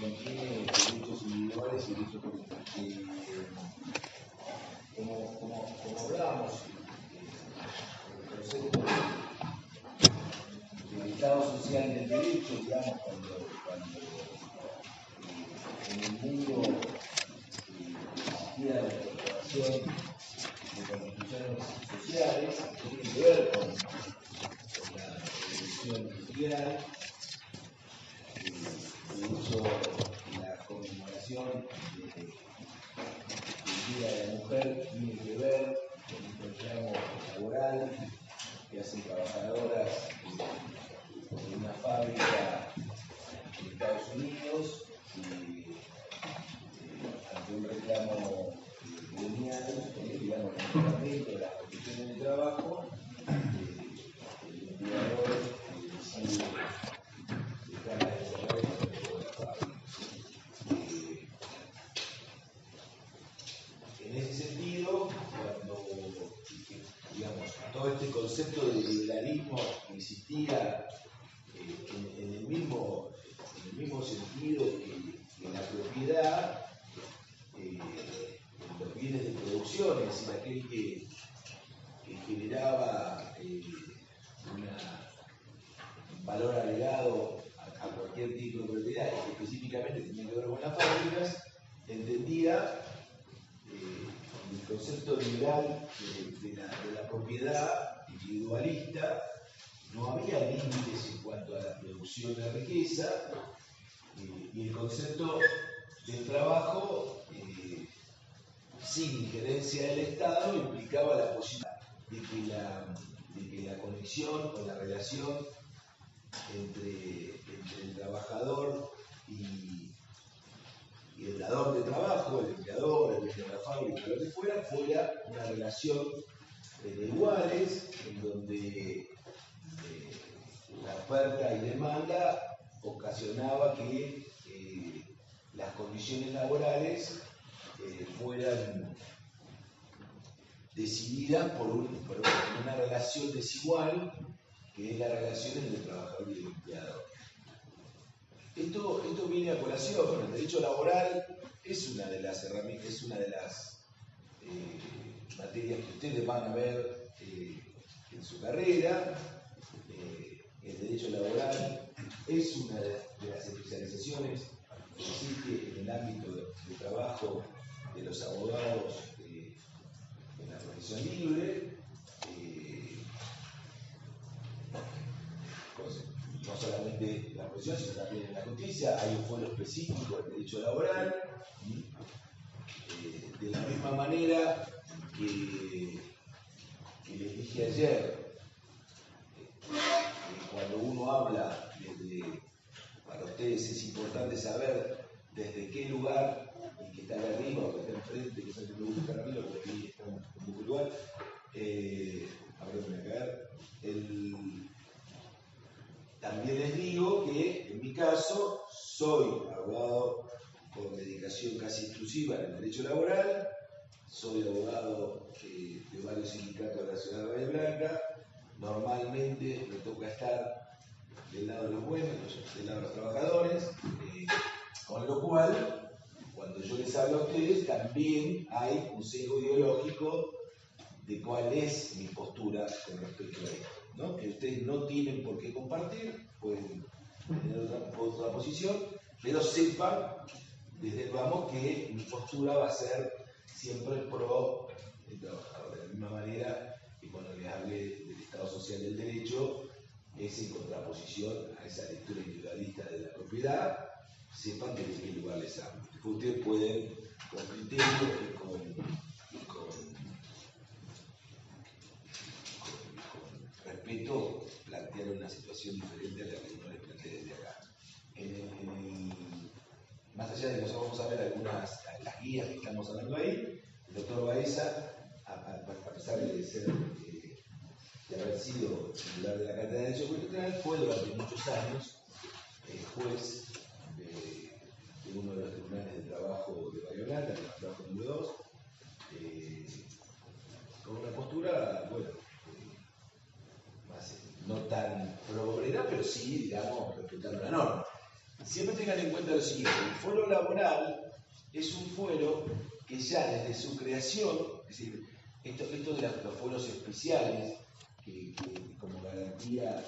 contiene derechos individuales y derechos colectivos. Como hablábamos, el concepto del Estado social del derecho, digamos, cuando en el mundo existía la incorporación de constituciones sociales, que tiene que ver con la revolución industrial, de hecho, la conmemoración del Día de la Mujer tiene que ver con un reclamo laboral que hacen trabajadoras de una fábrica en Estados Unidos y ante un reclamo gremial, digamos, el mejoramiento de las condiciones de trabajo, el empleador decide dejar de cerrar la fábrica. En ese sentido, cuando, digamos, todo este concepto de liberalismo existía en el mismo sentido que la propiedad, los bienes de producción, es decir, aquel que generaba un valor agregado a cualquier tipo de propiedad, y que específicamente tenía que ver con las fábricas, entendía el concepto liberal de la propiedad individualista. No había límites en cuanto a la producción de riqueza, y el concepto del trabajo sin injerencia del Estado implicaba la posibilidad de que la conexión o la relación entre el trabajador y el dador de trabajo, el empleador, el dueño de la fábrica, lo que fuera una relación de iguales, en donde la oferta y demanda ocasionaba que las condiciones laborales fueran decididas por una relación desigual, que es la relación entre el trabajador y el empleador. Esto viene a colación. El derecho laboral es una de las herramientas, es una de las materias que ustedes van a ver en su carrera. El derecho laboral es una de las especializaciones que existe en el ámbito de trabajo de los abogados en la profesión libre. No solamente en la profesión, sino también en la justicia. Hay un fuero específico del derecho laboral. De la misma manera que les dije ayer, cuando uno habla para ustedes es importante saber desde qué lugar, y que está acá arriba o que está enfrente, que es el que me gusta estar arriba, porque aquí está un poco igual, ahora me voy a caer. También les digo que en mi caso soy abogado con dedicación casi exclusiva en el derecho laboral, soy abogado de varios sindicatos de la ciudad de Bahía Blanca. Normalmente me toca estar del lado de los buenos, del lado de los trabajadores, con lo cual, cuando yo les hablo a ustedes, también hay un sesgo ideológico de cuál es mi postura con respecto a esto, ¿no? Que ustedes no tienen por qué compartir, pueden tener otra posición, pero sepan desde el vamos que mi postura va a ser siempre pro el trabajador. De la misma manera que cuando les hablé del Estado social del derecho, es en contraposición a esa lectura individualista de la propiedad. Sepan que desde qué lugar les hablo. Ustedes pueden, con criterio y con respeto, plantear una situación diferente a la que uno les plantea desde acá. Más allá de que nosotros vamos a ver algunas las guías que estamos hablando ahí, el doctor Baeza, a pesar de haber sido titular de la Cátedra de Derecho Constitucional, fue durante muchos años juez de uno de los tribunales de trabajo de Bahía Blanca, el trabajo número 2, con una postura, bueno, más no tan pro obrera, pero sí, digamos, respetando la norma. Siempre tengan en en cuenta lo siguiente: el fuero laboral es un fuero que ya desde su creación, es decir, esto de los fueros especiales, que como garantía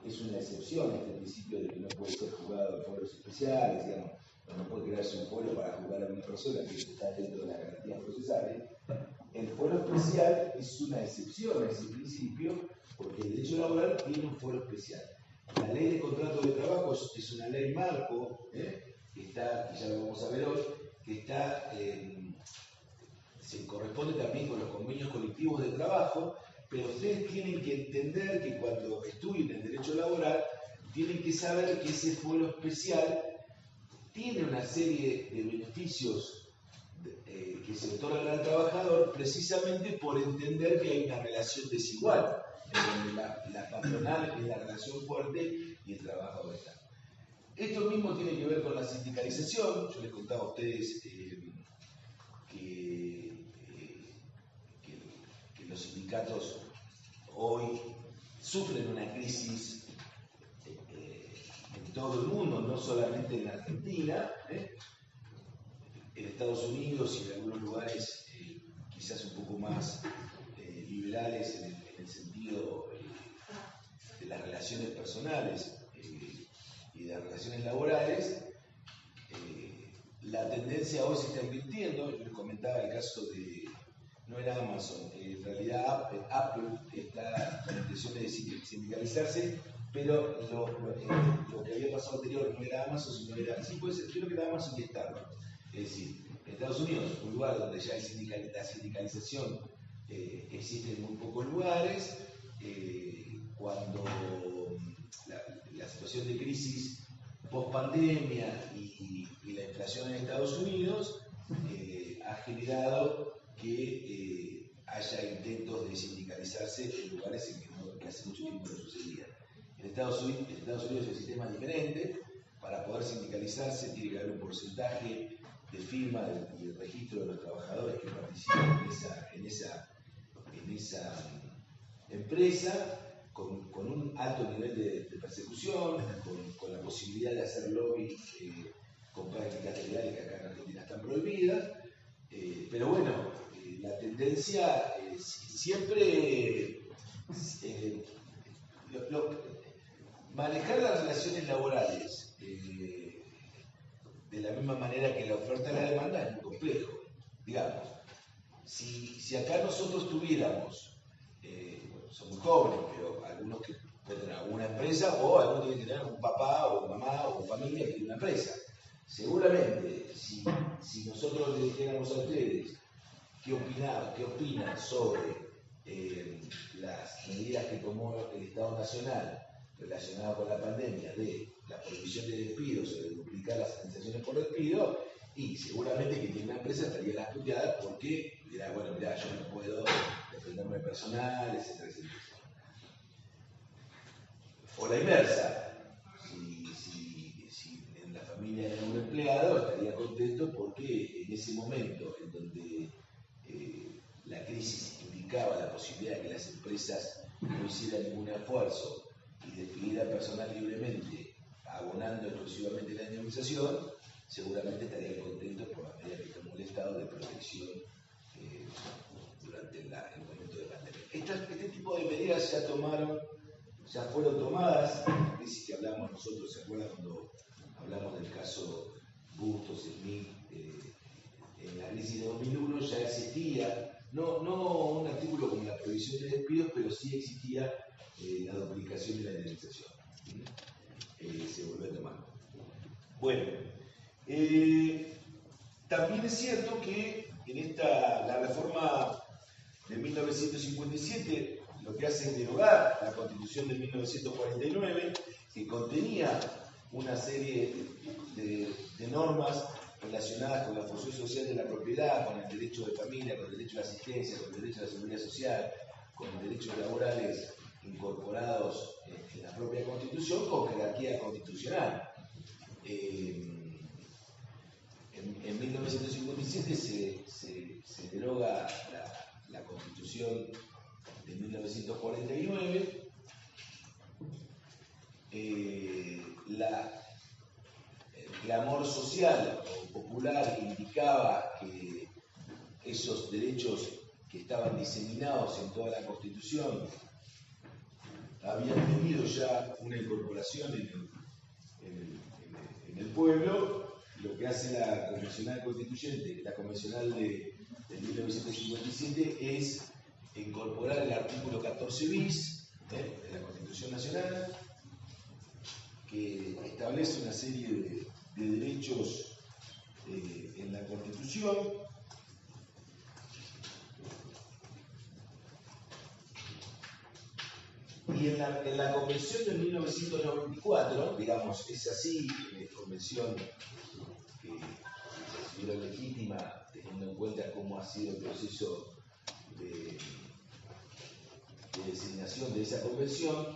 es una excepción, este principio de que no puede ser juzgado en fueros especiales, digamos, no puede crearse un fuero para juzgar a una persona que está dentro de las garantías procesales. El fuero especial es una excepción a ese principio, porque el derecho laboral tiene un fuero especial. La ley de contrato de trabajo es una ley marco, que está, y ya lo vamos a ver hoy, que está, se corresponde también con los convenios colectivos de trabajo, pero ustedes tienen que entender que cuando estudien el derecho laboral, tienen que saber que ese fuero especial tiene una serie de beneficios que se otorgan al trabajador precisamente por entender que hay una relación desigual en donde la patronal es la relación fuerte y el trabajador está. Esto mismo tiene que ver con la sindicalización. Yo les contaba a ustedes que los sindicatos hoy sufren una crisis en todo el mundo, no solamente en la Argentina, en Estados Unidos y en algunos lugares quizás un poco más liberales en el sentido de las relaciones personales y de las relaciones laborales. La tendencia hoy se está invirtiendo. Yo les comentaba el caso de, no era Amazon, en realidad Apple está con intención de sindicalizarse, pero lo que había pasado anterior no era Amazon, sino era, sí puede ser, creo que era Amazon y Starbucks. Es decir, en Estados Unidos, un lugar donde ya hay la sindicalización existe en muy pocos lugares, cuando la situación de crisis post-pandemia y la inflación en Estados Unidos ha generado que haya intentos de sindicalizarse en lugares en que hace mucho tiempo no sucedía. En Estados Unidos el sistema es diferente. Para poder sindicalizarse tiene que haber un porcentaje de firma y el registro de los trabajadores que participan en esa empresa, con un alto nivel de persecución, con la posibilidad de hacer lobby con prácticas legales que acá en Argentina están prohibidas. Pero bueno, la tendencia siempre manejar las relaciones laborales de la misma manera que la oferta y la demanda es muy complejo. Digamos, si acá nosotros tuviéramos, bueno, son muy jóvenes, pero algunos que pueden tener alguna empresa, o algunos tienen que tener un papá o mamá o familia que tiene una empresa. Seguramente, si nosotros les dijéramos a ustedes qué opinan sobre las medidas que tomó el Estado Nacional relacionadas con la pandemia, de la prohibición de despidos o de duplicar las indemnizaciones por despido, y seguramente que tiene una empresa estaría las puteadas porque dirá, bueno, mirá, yo no puedo defenderme personal, etcétera, etcétera. O la inversa, si en la familia era un empleado, estaría contento porque en ese momento en donde la crisis indicaba la posibilidad de que las empresas no hicieran ningún esfuerzo y despidieran personal libremente, abonando exclusivamente la indemnización, seguramente estarían contentos por la medida que tomó el Estado de protección durante el momento de pandemia. Este tipo de medidas ya fueron tomadas en la crisis que hablamos nosotros. ¿Se acuerdan cuando hablamos del caso Bustos, Smith? En la crisis de 2001 ya existía, no un artículo como la prohibición de despidos, pero sí existía la duplicación de la indemnización. Se volvió a tomar. Bueno, también es cierto que en la reforma de 1957 lo que hace es derogar la Constitución de 1949, que contenía una serie de normas relacionadas con la función social de la propiedad, con el derecho de familia, con el derecho de asistencia, con el derecho a la seguridad social, con los derechos laborales incorporados en la propia Constitución, con jerarquía constitucional. En 1957 se deroga la Constitución de 1949. clamor social o popular indicaba que esos derechos que estaban diseminados en toda la Constitución habían tenido ya una incorporación en el pueblo. Lo que hace la Convencional Constituyente, la Convencional de 1957, es incorporar el artículo 14 bis de la Constitución Nacional, que establece una serie de derechos en la Constitución. Y en la Convención de 1994, digamos, es así, convención que se considera legítima, teniendo en cuenta cómo ha sido el proceso de designación de esa convención.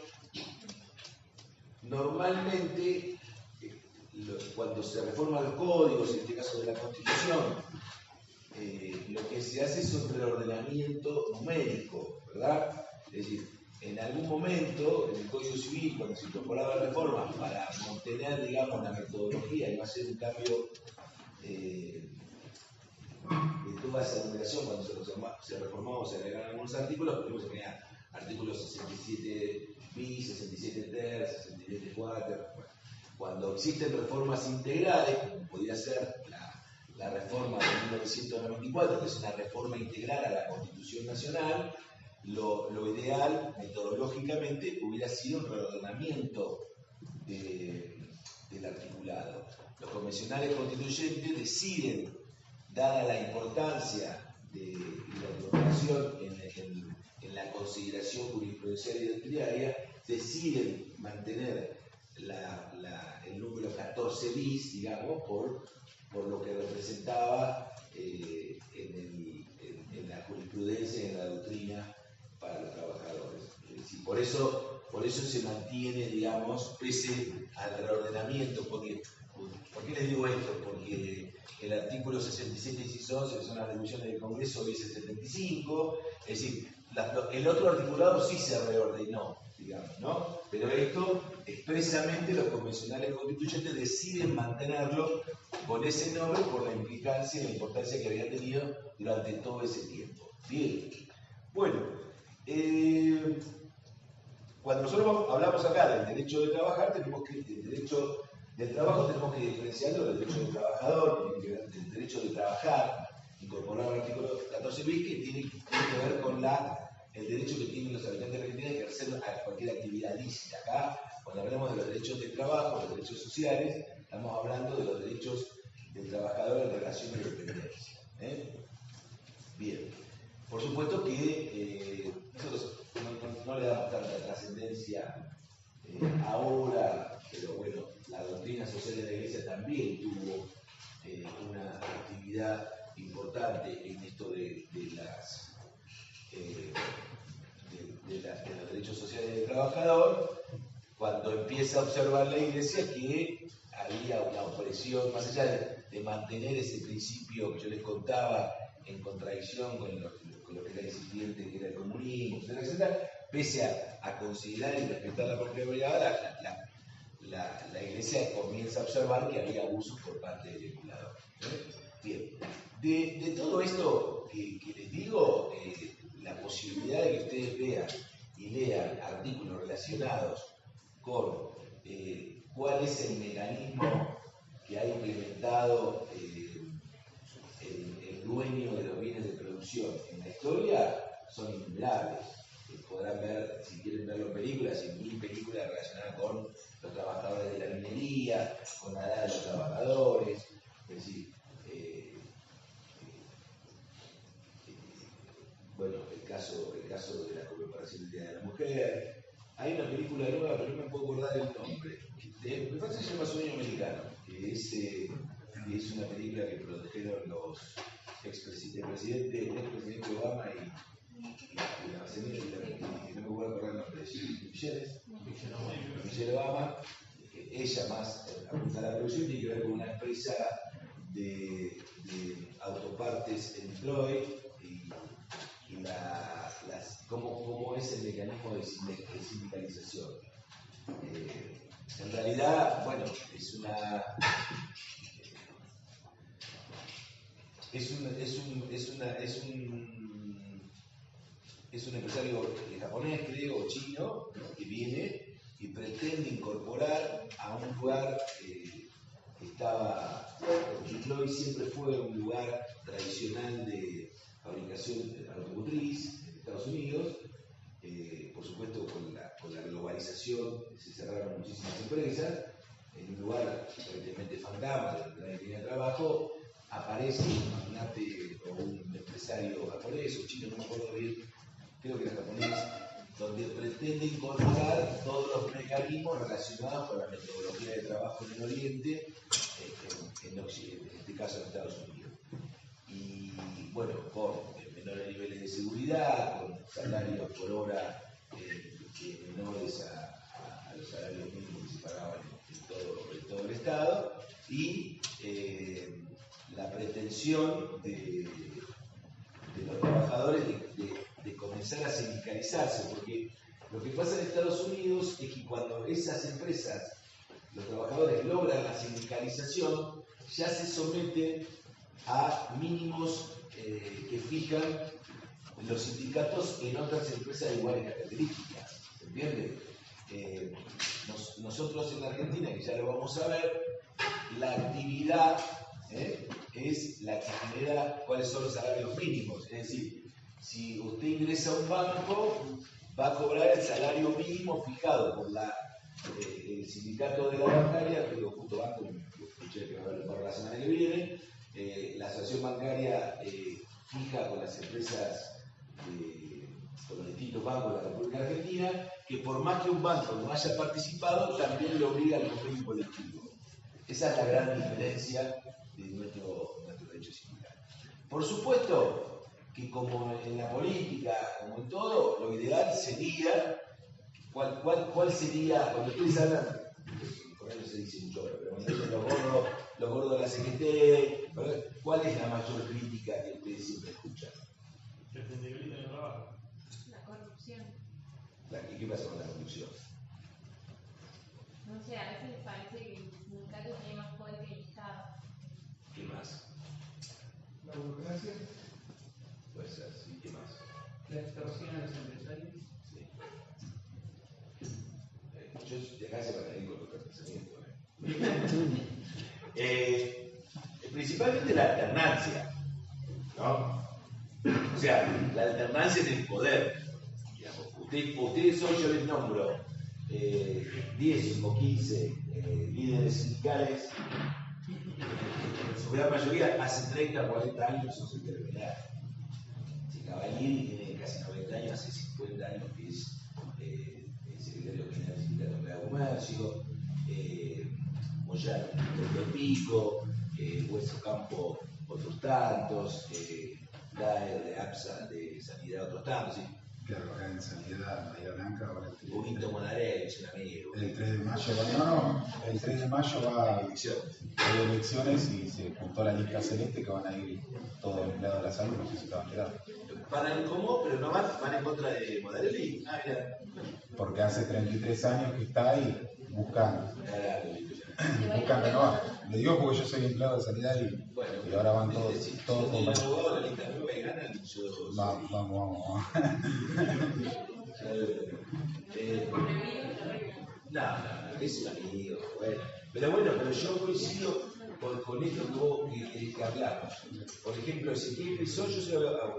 Normalmente, cuando se reforman los códigos, en este caso de la Constitución, lo que se hace es un reordenamiento numérico, ¿verdad? Es decir, en algún momento, en el Código Civil, cuando se incorporaban reformas para mantener, digamos, la metodología y no hacer un cambio de toda esa numeración, cuando se reformaba o se agregaron algunos artículos, primero se ponían artículos 67 bis, 67 ter, 67 cuater. Bueno, cuando existen reformas integrales, como podría ser la reforma de 1994, que es una reforma integral a la Constitución Nacional, lo ideal, metodológicamente, hubiera sido un reordenamiento del articulado. Los convencionales constituyentes deciden, dada la importancia de la incorporación en la consideración jurisprudencial y doctrinaria, deciden mantener el número 14 bis, digamos, por lo que representaba en la jurisprudencia y en la doctrina para los trabajadores. Es decir, por eso se mantiene, digamos, pese al reordenamiento. ¿Por qué les digo esto? Porque el artículo 67 y 11, que son las resoluciones del Congreso, dice 75, es decir, el otro articulado sí se reordenó, digamos, ¿no? Pero esto, expresamente, los convencionales constituyentes deciden mantenerlo con ese nombre por la implicancia y la importancia que había tenido durante todo ese tiempo. Bien. Bueno, cuando nosotros hablamos acá del derecho de trabajar, el derecho del trabajo tenemos que diferenciarlo del derecho del trabajador, del derecho de trabajar, incorporado al artículo 14 bis, que tiene que ver con el derecho que tienen los habitantes de Argentina de ejercer cualquier actividad lícita. Acá, cuando hablamos de los derechos de trabajo, los derechos sociales, estamos hablando de los derechos del trabajador en relación de dependencia. Bien. Por supuesto que nosotros no le damos tanta trascendencia ahora, pero bueno, la doctrina social de la Iglesia también tuvo una actividad importante en esto de los derechos sociales del trabajador, cuando empieza a observar la Iglesia que había una opresión, más allá de mantener ese principio que yo les contaba en contradicción con lo que era incipiente, que era el comunismo, etcétera, etcétera, pese a considerar y respetar la propiedad privada, la Iglesia comienza a observar que había abusos por parte del legislador. Bien, de todo esto que les digo, la posibilidad de que ustedes vean y lean artículos relacionados con cuál es el mecanismo que ha implementado el dueño de los bienes de producción en la historia son innumerables. Podrán ver, si quieren verlo en películas, en 1000 películas relacionadas con los trabajadores de la minería, con la edad de los trabajadores, es decir, bueno, el caso de la conmemoración del Día de la Mujer. Hay una película nueva, pero no me puedo acordar el nombre. Me parece que se llama Sueño Americano, que es una película que produjeron los el expresidente Obama y la señora, no me voy a acordar el nombre, Michelle Obama. Ella más apunta a la producción, tiene que ver con una empresa de autopartes en Detroit y cómo es el mecanismo de sindicalización. En realidad, bueno, es una es un empresario japonés, creo, o chino, ¿no? Que viene y pretende incorporar a un lugar que estaba, Chicloy siempre fue un lugar tradicional de fabricación automotriz en Estados Unidos. Por supuesto, con la globalización se cerraron muchísimas empresas. En un lugar aparentemente fantasma donde nadie tenía trabajo, aparece un magnate o un empresario japonés o chino, no me acuerdo bien, creo que era japonés, donde pretende incorporar todos los mecanismos relacionados con la metodología de trabajo en el Oriente, en Occidente, en este caso en Estados Unidos. Y bueno, con menores niveles de seguridad, con salarios por hora menores a los salarios mínimos que se pagaban en todo el Estado, y la pretensión de los trabajadores de comenzar a sindicalizarse, porque lo que pasa en Estados Unidos es que cuando esas empresas, los trabajadores logran la sindicalización, ya se someten a mínimos que fijan los sindicatos en otras empresas de iguales características, ¿entiende? Nosotros en la Argentina, que ya lo vamos a ver, la actividad es la que genera cuáles son los salarios mínimos. Es decir, si usted ingresa a un banco, va a cobrar el salario mínimo fijado por el sindicato de la bancaria, que justo banco, escuché que va a haber la semana que viene, la asociación bancaria fija con las empresas, con los distintos bancos de la República Argentina, que por más que un banco no haya participado, también le obliga al convenio colectivo. Esa es la gran diferencia de nuestro derecho sindical. Por supuesto que como en la política, como en todo, lo ideal sería, ¿cuál sería, cuando ustedes hablan, por ahí no se dice mucho, pero cuando dicen los gordos de la CGT, ¿cuál es la mayor crítica que ustedes siempre escuchan? Que se debilita el trabajo. La corrupción. ¿Y qué pasa con la corrupción? No sé, a veces les parece que el sindicato tiene más poder que el Estado. ¿Qué más? La burocracia, Puede ser, sí, ¿qué más? la extorsión a los empresarios. Sí. Yo de acá se van a ir con los pensamientos. Principalmente la alternancia, ¿no? O sea, la alternancia en el poder. Digamos, ustedes hoy yo les nombro 10 o 15 líderes sindicales, en su gran mayoría hace 30 o 40 años son secretarios. Si Cavalieri tiene casi 90 años, hace 50 años que es el secretario general del Sindicato de Comercio, Moyano, un pico, Hueso Campo, otros tantos, Daer de APSA, de Sanidad, otros tantos. ¿Sí? Claro, acá en Sanidad, Bahía Blanca, ahora Huguito Monarelli, es un amigo. el 3 de mayo el 3 de mayo va a elecciones y se juntó la lista celeste que van a ir todos los empleados de la salud, no sé si te van a enterar. Van en común, pero no van en contra de Monarelli. Ah, mira. Porque hace 33 años que está ahí, buscan renovar. Le digo porque yo soy empleado de sanidad y ahora van todos con el abogado de la lista nueva y ganan, yo... Vamos. No, es un amigo, bueno. Pero yo coincido con esto que hablamos. Por ejemplo, Ezequiel Grisol, yo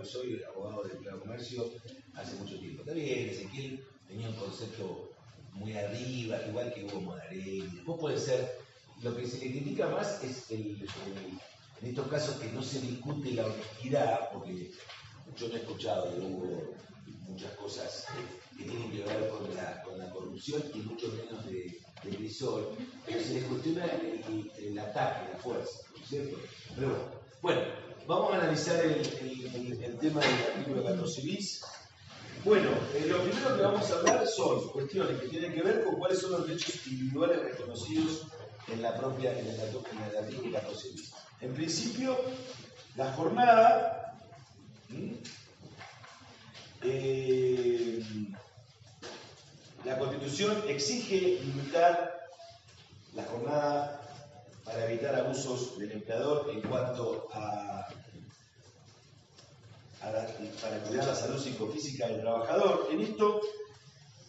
soy abogado de empleado de comercio hace mucho tiempo. Está bien, Ezequiel tenía un concepto muy arriba, igual que Hugo Monarelli. Después puede ser, lo que se le critica más es en estos casos que no se discute la honestidad, porque yo no he escuchado de Hugo muchas cosas que tienen que ver con la corrupción y mucho menos de Grisol, pero se les cuestiona el ataque, la fuerza, ¿no es cierto? Pero bueno, vamos a analizar el tema del artículo 14 bis. Bueno, lo primero que vamos a hablar son cuestiones que tienen que ver con cuáles son los derechos individuales reconocidos en el artículo 14 bis. En principio, la jornada la Constitución exige limitar la jornada para evitar abusos del empleador en cuanto a para cuidar la salud psicofísica del trabajador. En esto,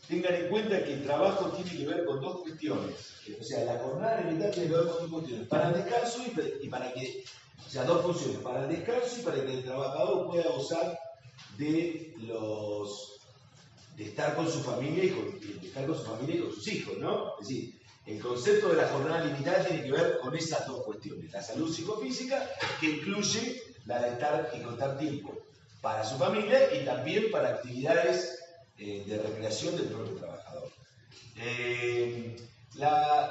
tengan en cuenta que el trabajo tiene que ver con dos cuestiones. O sea, la jornada limitada tiene que ver con dos cuestiones. Para el descanso y para que, o sea, dos funciones. Para el descanso y para que el trabajador pueda gozar de estar con su familia y con sus hijos, ¿no? Es decir, el concepto de la jornada limitada tiene que ver con esas dos cuestiones. La salud psicofísica, que incluye la de estar y contar tiempo para su familia y también para actividades de recreación del propio trabajador.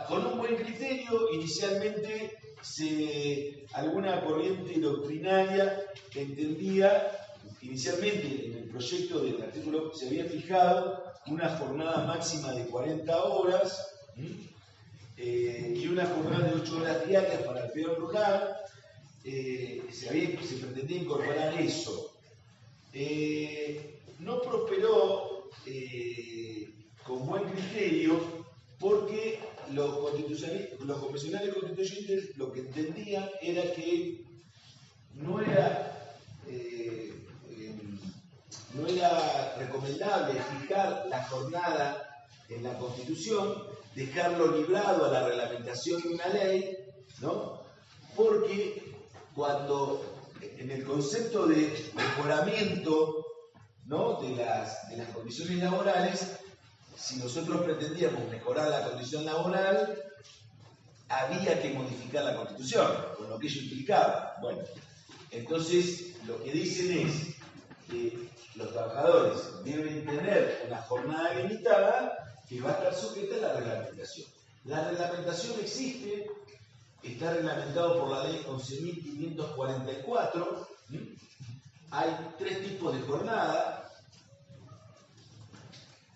Con un buen criterio, inicialmente alguna corriente doctrinaria entendía, inicialmente en el proyecto del artículo se había fijado una jornada máxima de 40 horas y una jornada de 8 horas diarias para el peón rural. Se pretendía incorporar eso. No prosperó con buen criterio porque los convencionales constituyentes lo que entendían era que no era recomendable fijar la jornada en la Constitución, dejarlo librado a la reglamentación de una ley, ¿no? Porque cuando en el concepto de mejoramiento, ¿no?, de las condiciones laborales, si nosotros pretendíamos mejorar la condición laboral, había que modificar la Constitución, con lo que ello implicaba. Bueno, entonces lo que dicen es que los trabajadores deben tener una jornada limitada que va a estar sujeta a la reglamentación. La reglamentación existe, está reglamentado por la ley 11.544. Hay tres tipos de jornada.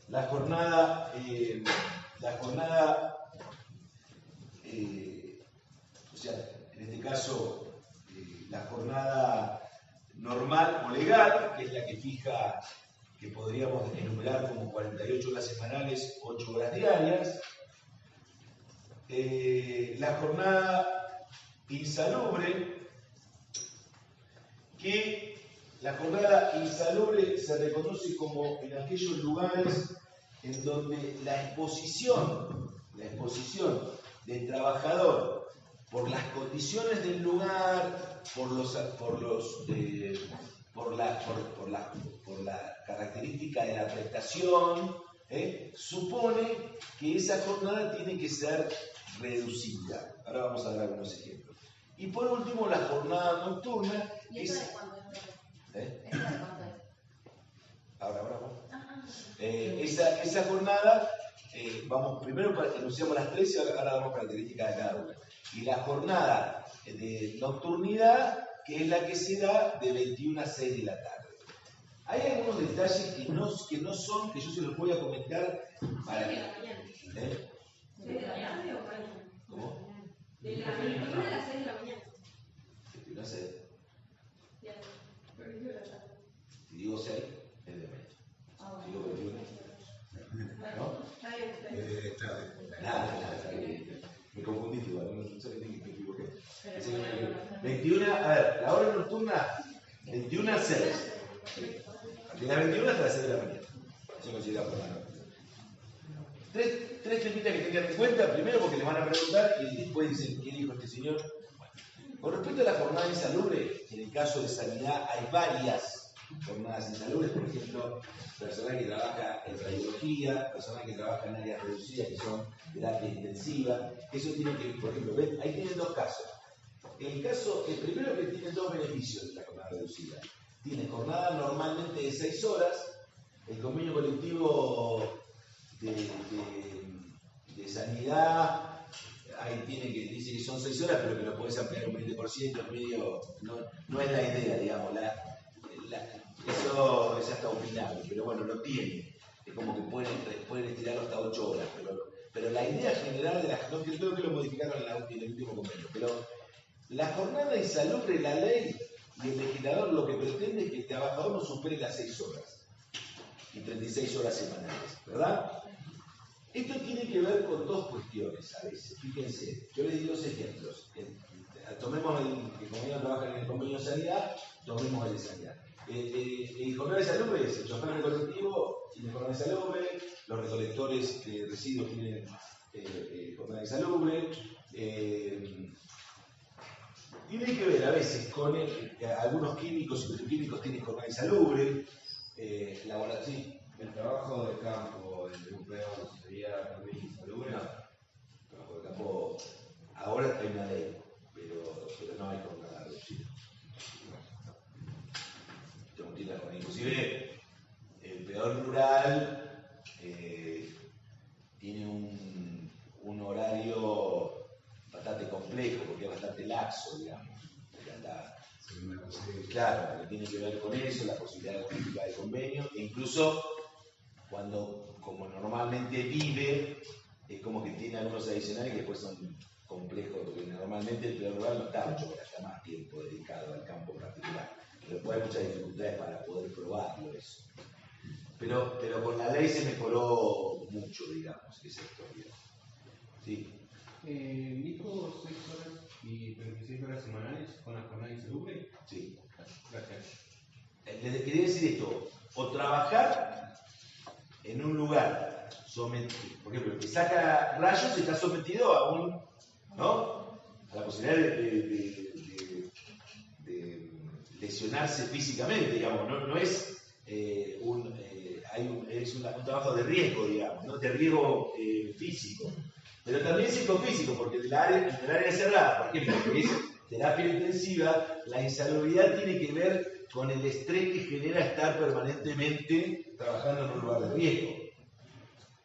La jornada, o sea, en este caso, la jornada normal o legal, que es la que fija, que podríamos enumerar como 48 horas semanales, 8 horas diarias. La jornada insalubre, que la jornada insalubre se reconoce como en aquellos lugares en donde la exposición del trabajador por las condiciones del lugar, por la característica de la prestación, supone que esa jornada tiene que ser reducida. Ahora vamos a dar algunos ejemplos. Y por último, la jornada nocturna. ¿Y eso de cuánto es? ¿Eso de cuánto es? Ahora. Esa jornada, primero enunciamos las tres y ahora damos características de cada una. Y la jornada de nocturnidad, que es la que se da de 21 a 6 de la tarde. Hay algunos detalles que no son, que yo se los voy a comentar para que... ¿De la tarde o mañana? ¿Cómo? De la 21 a las 6 de la mañana. 21 a 6. Ya, pero yo de la tarde. Si digo 6, es de mañana. Si digo 21, ¿no? Nada, me confundí igual, no sé que me equivoqué. 21, a ver, la hora nocturna, 21 a 6. De las 21 hasta las 6 de la mañana. Se considera por la noche. Tres temitas que tengan en cuenta. Primero, porque le van a preguntar y después dicen, ¿qué dijo este señor? Bueno, con respecto a la jornada insalubre, en el caso de sanidad hay varias jornadas insalubres. Por ejemplo, personal que trabaja en radiología, personal que trabaja en áreas reducidas que son terapia intensiva. Eso tiene que, por ejemplo, ¿ven? Ahí tienen dos casos. El primero que tiene dos beneficios de la jornada reducida. Tiene jornada normalmente de 6 horas. El convenio colectivo de sanidad, ahí dice que son 6 horas, pero que lo puedes ampliar un 20%, medio, no es la idea, digamos. Eso es hasta opinable, pero bueno, lo tiene. Es como que pueden estirarlo hasta 8 horas, pero la idea general de la jornada, que creo que lo modificaron en el último convenio, pero la jornada insalubre, la ley y el legislador lo que pretende es que el trabajador no supere las 6 horas y 36 horas semanales, ¿verdad? Esto tiene que ver con dos cuestiones a veces. Fíjense, yo les di dos ejemplos. Tomemos el que como ellos trabajan en el convenio de sanidad, tomemos el de sanidad. el jornal insalubre es el chofer del colectivo, tiene jornal insalubre, los recolectores de residuos tienen jornal insalubre. Tiene que ver a veces con algunos químicos y petroquímicos tienen jornal insalubre. Sí. El trabajo de campo del europeo sería también insalubre. No, trabajo de campo, ahora hay una ley, pero no hay jornada reducida. Inclusive el peor rural tiene un horario bastante complejo, porque es bastante laxo, digamos. Claro, que tiene que ver con eso, la posibilidad de modificar el convenio, e incluso cuando, como normalmente vive, es como que tiene algunos adicionales que después son complejos, porque normalmente el peor rural no está 8 horas, está más tiempo dedicado al campo particular. Pero puede haber muchas dificultades para poder probarlo eso. Pero con la ley se mejoró mucho, digamos, esa historia. Sí. ¿Dijo 6 horas y 36 horas semanales con la jornada insalubre? Sí. Gracias. Les quería decir esto, o trabajar en un lugar sometido, por ejemplo, el que saca rayos está sometido a a la posibilidad de lesionarse físicamente, digamos, no es es un trabajo de riesgo, digamos, ¿no? De riesgo físico, pero también psicofísico, porque en el área cerrada, por ejemplo, que es terapia intensiva, la insalubridad tiene que ver con el estrés que genera estar permanentemente trabajando en un lugar de riesgo.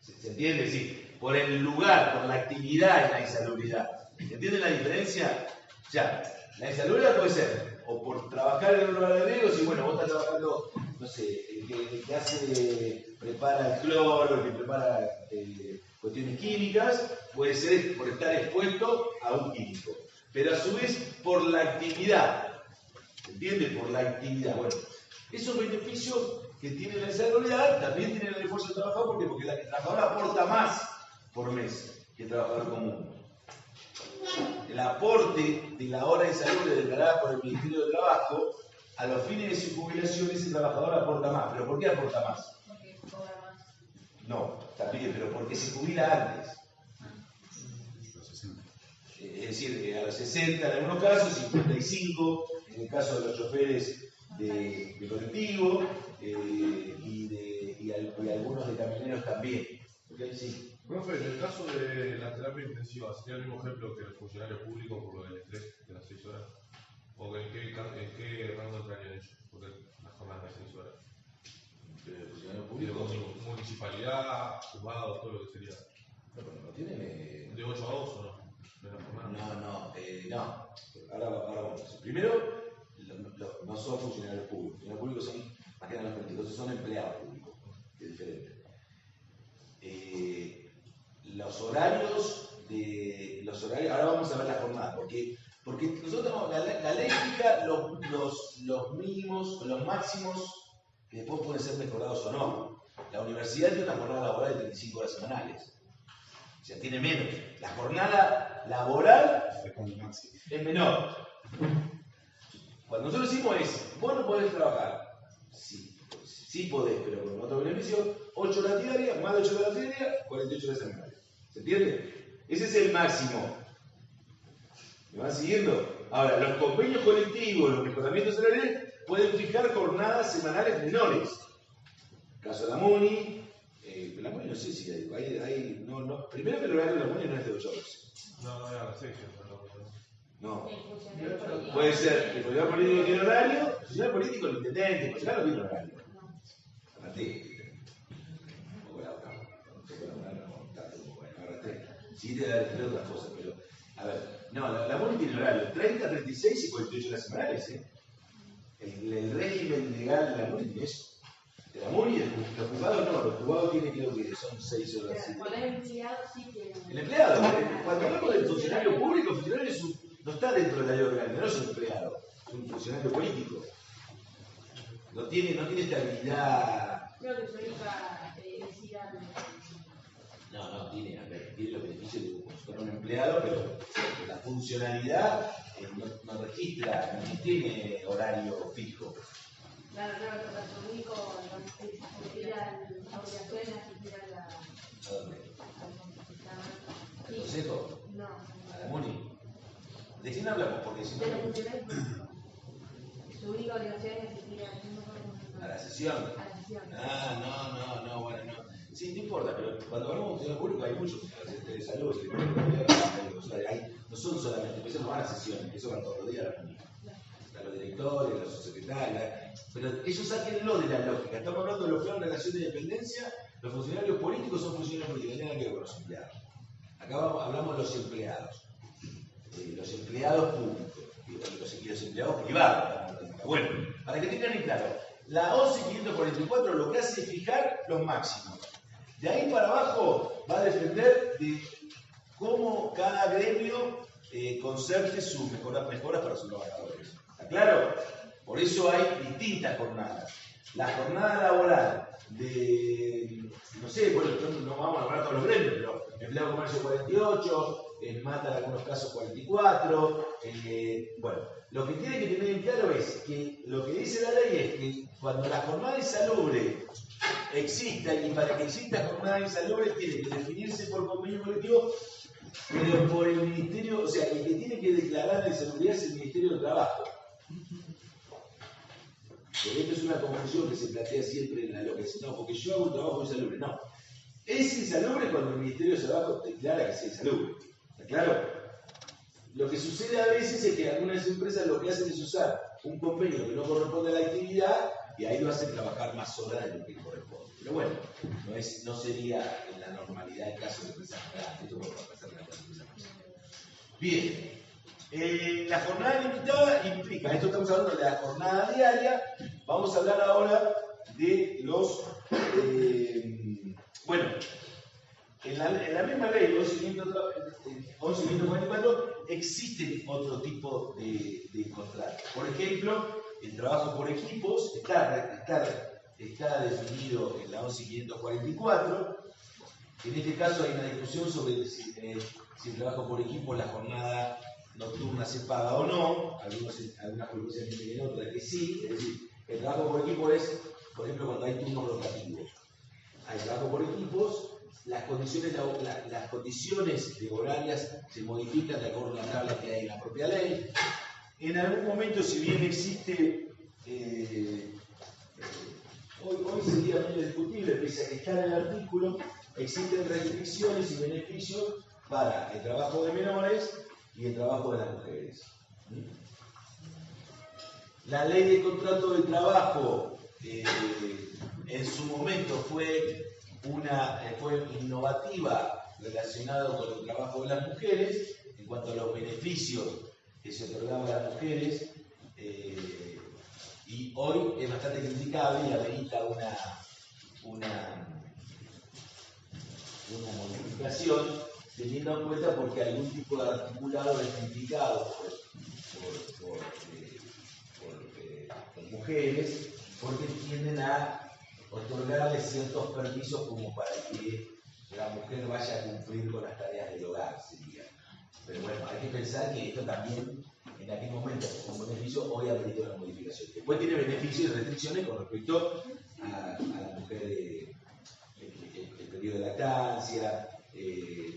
¿Se entiende? Sí, por el lugar, por la actividad en la insalubridad. ¿Entienden la diferencia? O sea, la insalubridad puede ser o por trabajar en un lugar de riesgo, si bueno, vos estás trabajando, no sé, el que prepara el cloro, el que prepara cuestiones químicas, puede ser por estar expuesto a un químico. Pero a su vez por la actividad, ¿entiende? Por la actividad. Bueno, esos beneficios que tiene la insalubridad también tienen el esfuerzo del trabajador, ¿por qué? Porque el trabajador aporta más por mes que el trabajador común. El aporte de la hora insalubre declarada por el Ministerio de Trabajo, a los fines de su jubilación, ese trabajador aporta más. ¿Pero por qué aporta más? Porque cobra más. No, también, pero porque se jubila antes. Es decir, a los 60 en algunos casos, 55 en el caso de los choferes de colectivo y algunos de camioneros también. ¿Okay? Sí. Profe, en el caso de la terapia intensiva, ¿sería el mismo ejemplo que el funcionario público por lo del estrés de las 6 horas? ¿O en qué rango entraría ellos? Porque la jornada de 6 horas. ¿El funcionario público? Municipalidad, juzgado, todo lo que sería. No, pero no tienen... ¿De 8 a 2 o no? ¿De la jornada? No. Ahora vamos. Primero, no son funcionarios públicos. Funcionarios públicos son, más que nada los políticos, son empleados públicos, que es diferente. Los horarios, ahora vamos a ver la jornada, porque nosotros la ley fija los mínimos, los máximos que después pueden ser mejorados o no. La universidad tiene una jornada laboral de 35 horas semanales. O sea, tiene menos. La jornada laboral es menor. Cuando nosotros decimos vos no podés trabajar. Sí podés, pero con otro beneficio, 8 horas diarias, más de 8 horas diarias, 48 horas semanales. ¿Se entiende? Ese es el máximo. ¿Me van siguiendo? Ahora, los convenios colectivos, los mejoramientos salariales, pueden fijar jornadas semanales menores. Caso de la MUNI, no sé si hay primero que el horario de la MUNI no es de 8 horas. No, era las 6, no. El funcionario político. Puede ser que el funcionario político tiene horario, el funcionario político, el intendente, el funcionario no tiene horario. Sí, te da otras cosas, pero a ver, no, la MUNI tiene horario 30, 36 y 48 horas semanales, El régimen legal de la MUNI tiene eso. De la MUNI, los juzgados no, los juzgados tienen creo que son 6 horas. Cuando es empleado, sí tiene. El empleado, cuando hablamos del funcionario público, el funcionario no está dentro del área orgánica, no es un empleado, es un funcionario político. No tiene estabilidad. Creo que su única necesidad. No, tiene los beneficios de un empleado, pero la funcionalidad no registra, no tiene horario fijo. Claro, no, el contrato único no tira la obligación de asistir a la... ¿A dónde? ¿Al Sí. consejo? No. ¿A la MUNI? ¿De quién hablamos? Porque si De los no... funcionarios públicos. Su única obligación es asistir a ¿A la sesión? a la sesión. Ah, no, bueno, no. Sí, no importa, pero cuando hablamos de funcionario público hay muchos funcionarios de salud, no son solamente, empezamos a las sesiones, eso van todos los días a la MUNI. A los directores, a los subsecretarios, pero ellos sáquenlo de la lógica. Estamos hablando de los planos de relación de dependencia, los funcionarios políticos son funcionarios políticos, no tienen nada que ver con los empleados. Acá hablamos de los empleados públicos y los empleados privados. Bueno, para que tengan en claro, la 11.544 lo que hace es fijar los máximos. De ahí para abajo va a depender de cómo cada gremio concerte sus mejoras para sus trabajadores. ¿Está claro? Por eso hay distintas jornadas. La jornada laboral de, no sé, bueno, no vamos a hablar todos los gremios, pero empleado de comercio 48, en Mata en algunos casos 44, bueno, lo que tiene que tener en claro es que lo que dice la ley es que cuando la jornada insalubre exista, y para que exista jornada insalubre tiene que definirse por convenio colectivo, pero por el Ministerio, o sea, el que tiene que declarar la insalubridad es el Ministerio de Trabajo. Porque esto es una confusión que se plantea siempre en la locación, no, porque yo hago un trabajo insalubre, no. Es insalubre cuando el Ministerio de Trabajo declara que sea insalubre. ¿Está claro? Lo que sucede a veces es que algunas empresas lo que hacen es usar un convenio que no corresponde a la actividad y ahí lo hacen trabajar más horas de lo que corresponde. Pero bueno, no sería en la normalidad el caso de empresas grandes, esto puede pasar en la empresa. Bien. La jornada limitada implica, esto estamos hablando de la jornada diaria, vamos a hablar ahora de los, bueno, en la misma ley 11.144 existen otro tipo de contratos. Por ejemplo, el trabajo por equipos está definido en la 11.544. En este caso hay una discusión sobre si el trabajo por equipo, la jornada nocturna se paga o no. Algunas jurisprudencias dicen otras que sí. Es decir, el trabajo por equipo es, por ejemplo, cuando hay turnos rotativos. Hay trabajo por equipos, las condiciones horarias se modifican de acuerdo a la tabla que hay en la propia ley. En algún momento, si bien existe, hoy sería medio discutible, pese a que está en el artículo, existen restricciones y beneficios para el trabajo de menores y el trabajo de las mujeres. La ley de contrato de trabajo en su momento fue innovativa relacionada con el trabajo de las mujeres en cuanto a los beneficios que se otorgaban a las mujeres, y hoy es bastante criticable y amerita una modificación, teniendo en cuenta porque algún tipo de articulado es criticado por mujeres, porque tienden a otorgarle ciertos permisos como para que la mujer vaya a cumplir con las tareas del hogar, sería. Pero bueno, hay que pensar que esto también, en aquel momento, como beneficio, hoy ha venido una modificación. Después tiene beneficios y restricciones con respecto a la mujer, el periodo de lactancia,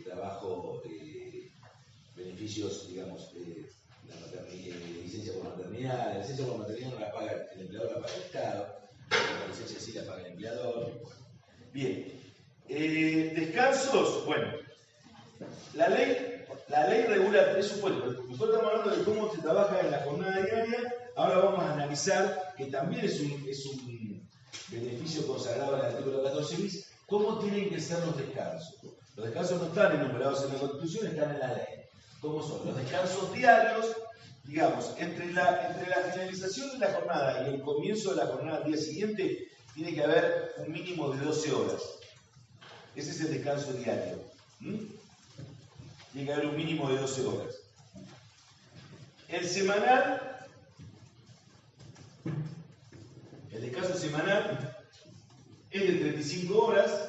trabajo, beneficios, digamos, licencia por maternidad. La licencia por maternidad no la paga el empleador, la paga el Estado. La licencia sí la paga el empleador. Bien. Descansos, bueno. La ley regula el presupuesto. Nosotros estamos hablando de cómo se trabaja en la jornada diaria. Ahora vamos a analizar, que también es un beneficio consagrado en el artículo 14 bis, cómo tienen que ser los descansos. Los descansos no están enumerados en la Constitución, están en la ley. ¿Cómo son? Los descansos diarios, digamos, entre la finalización de la jornada y el comienzo de la jornada al día siguiente, tiene que haber un mínimo de 12 horas. Ese es el descanso diario. Tiene que haber un mínimo de 12 horas. El semanal, el descanso semanal es de 35 horas.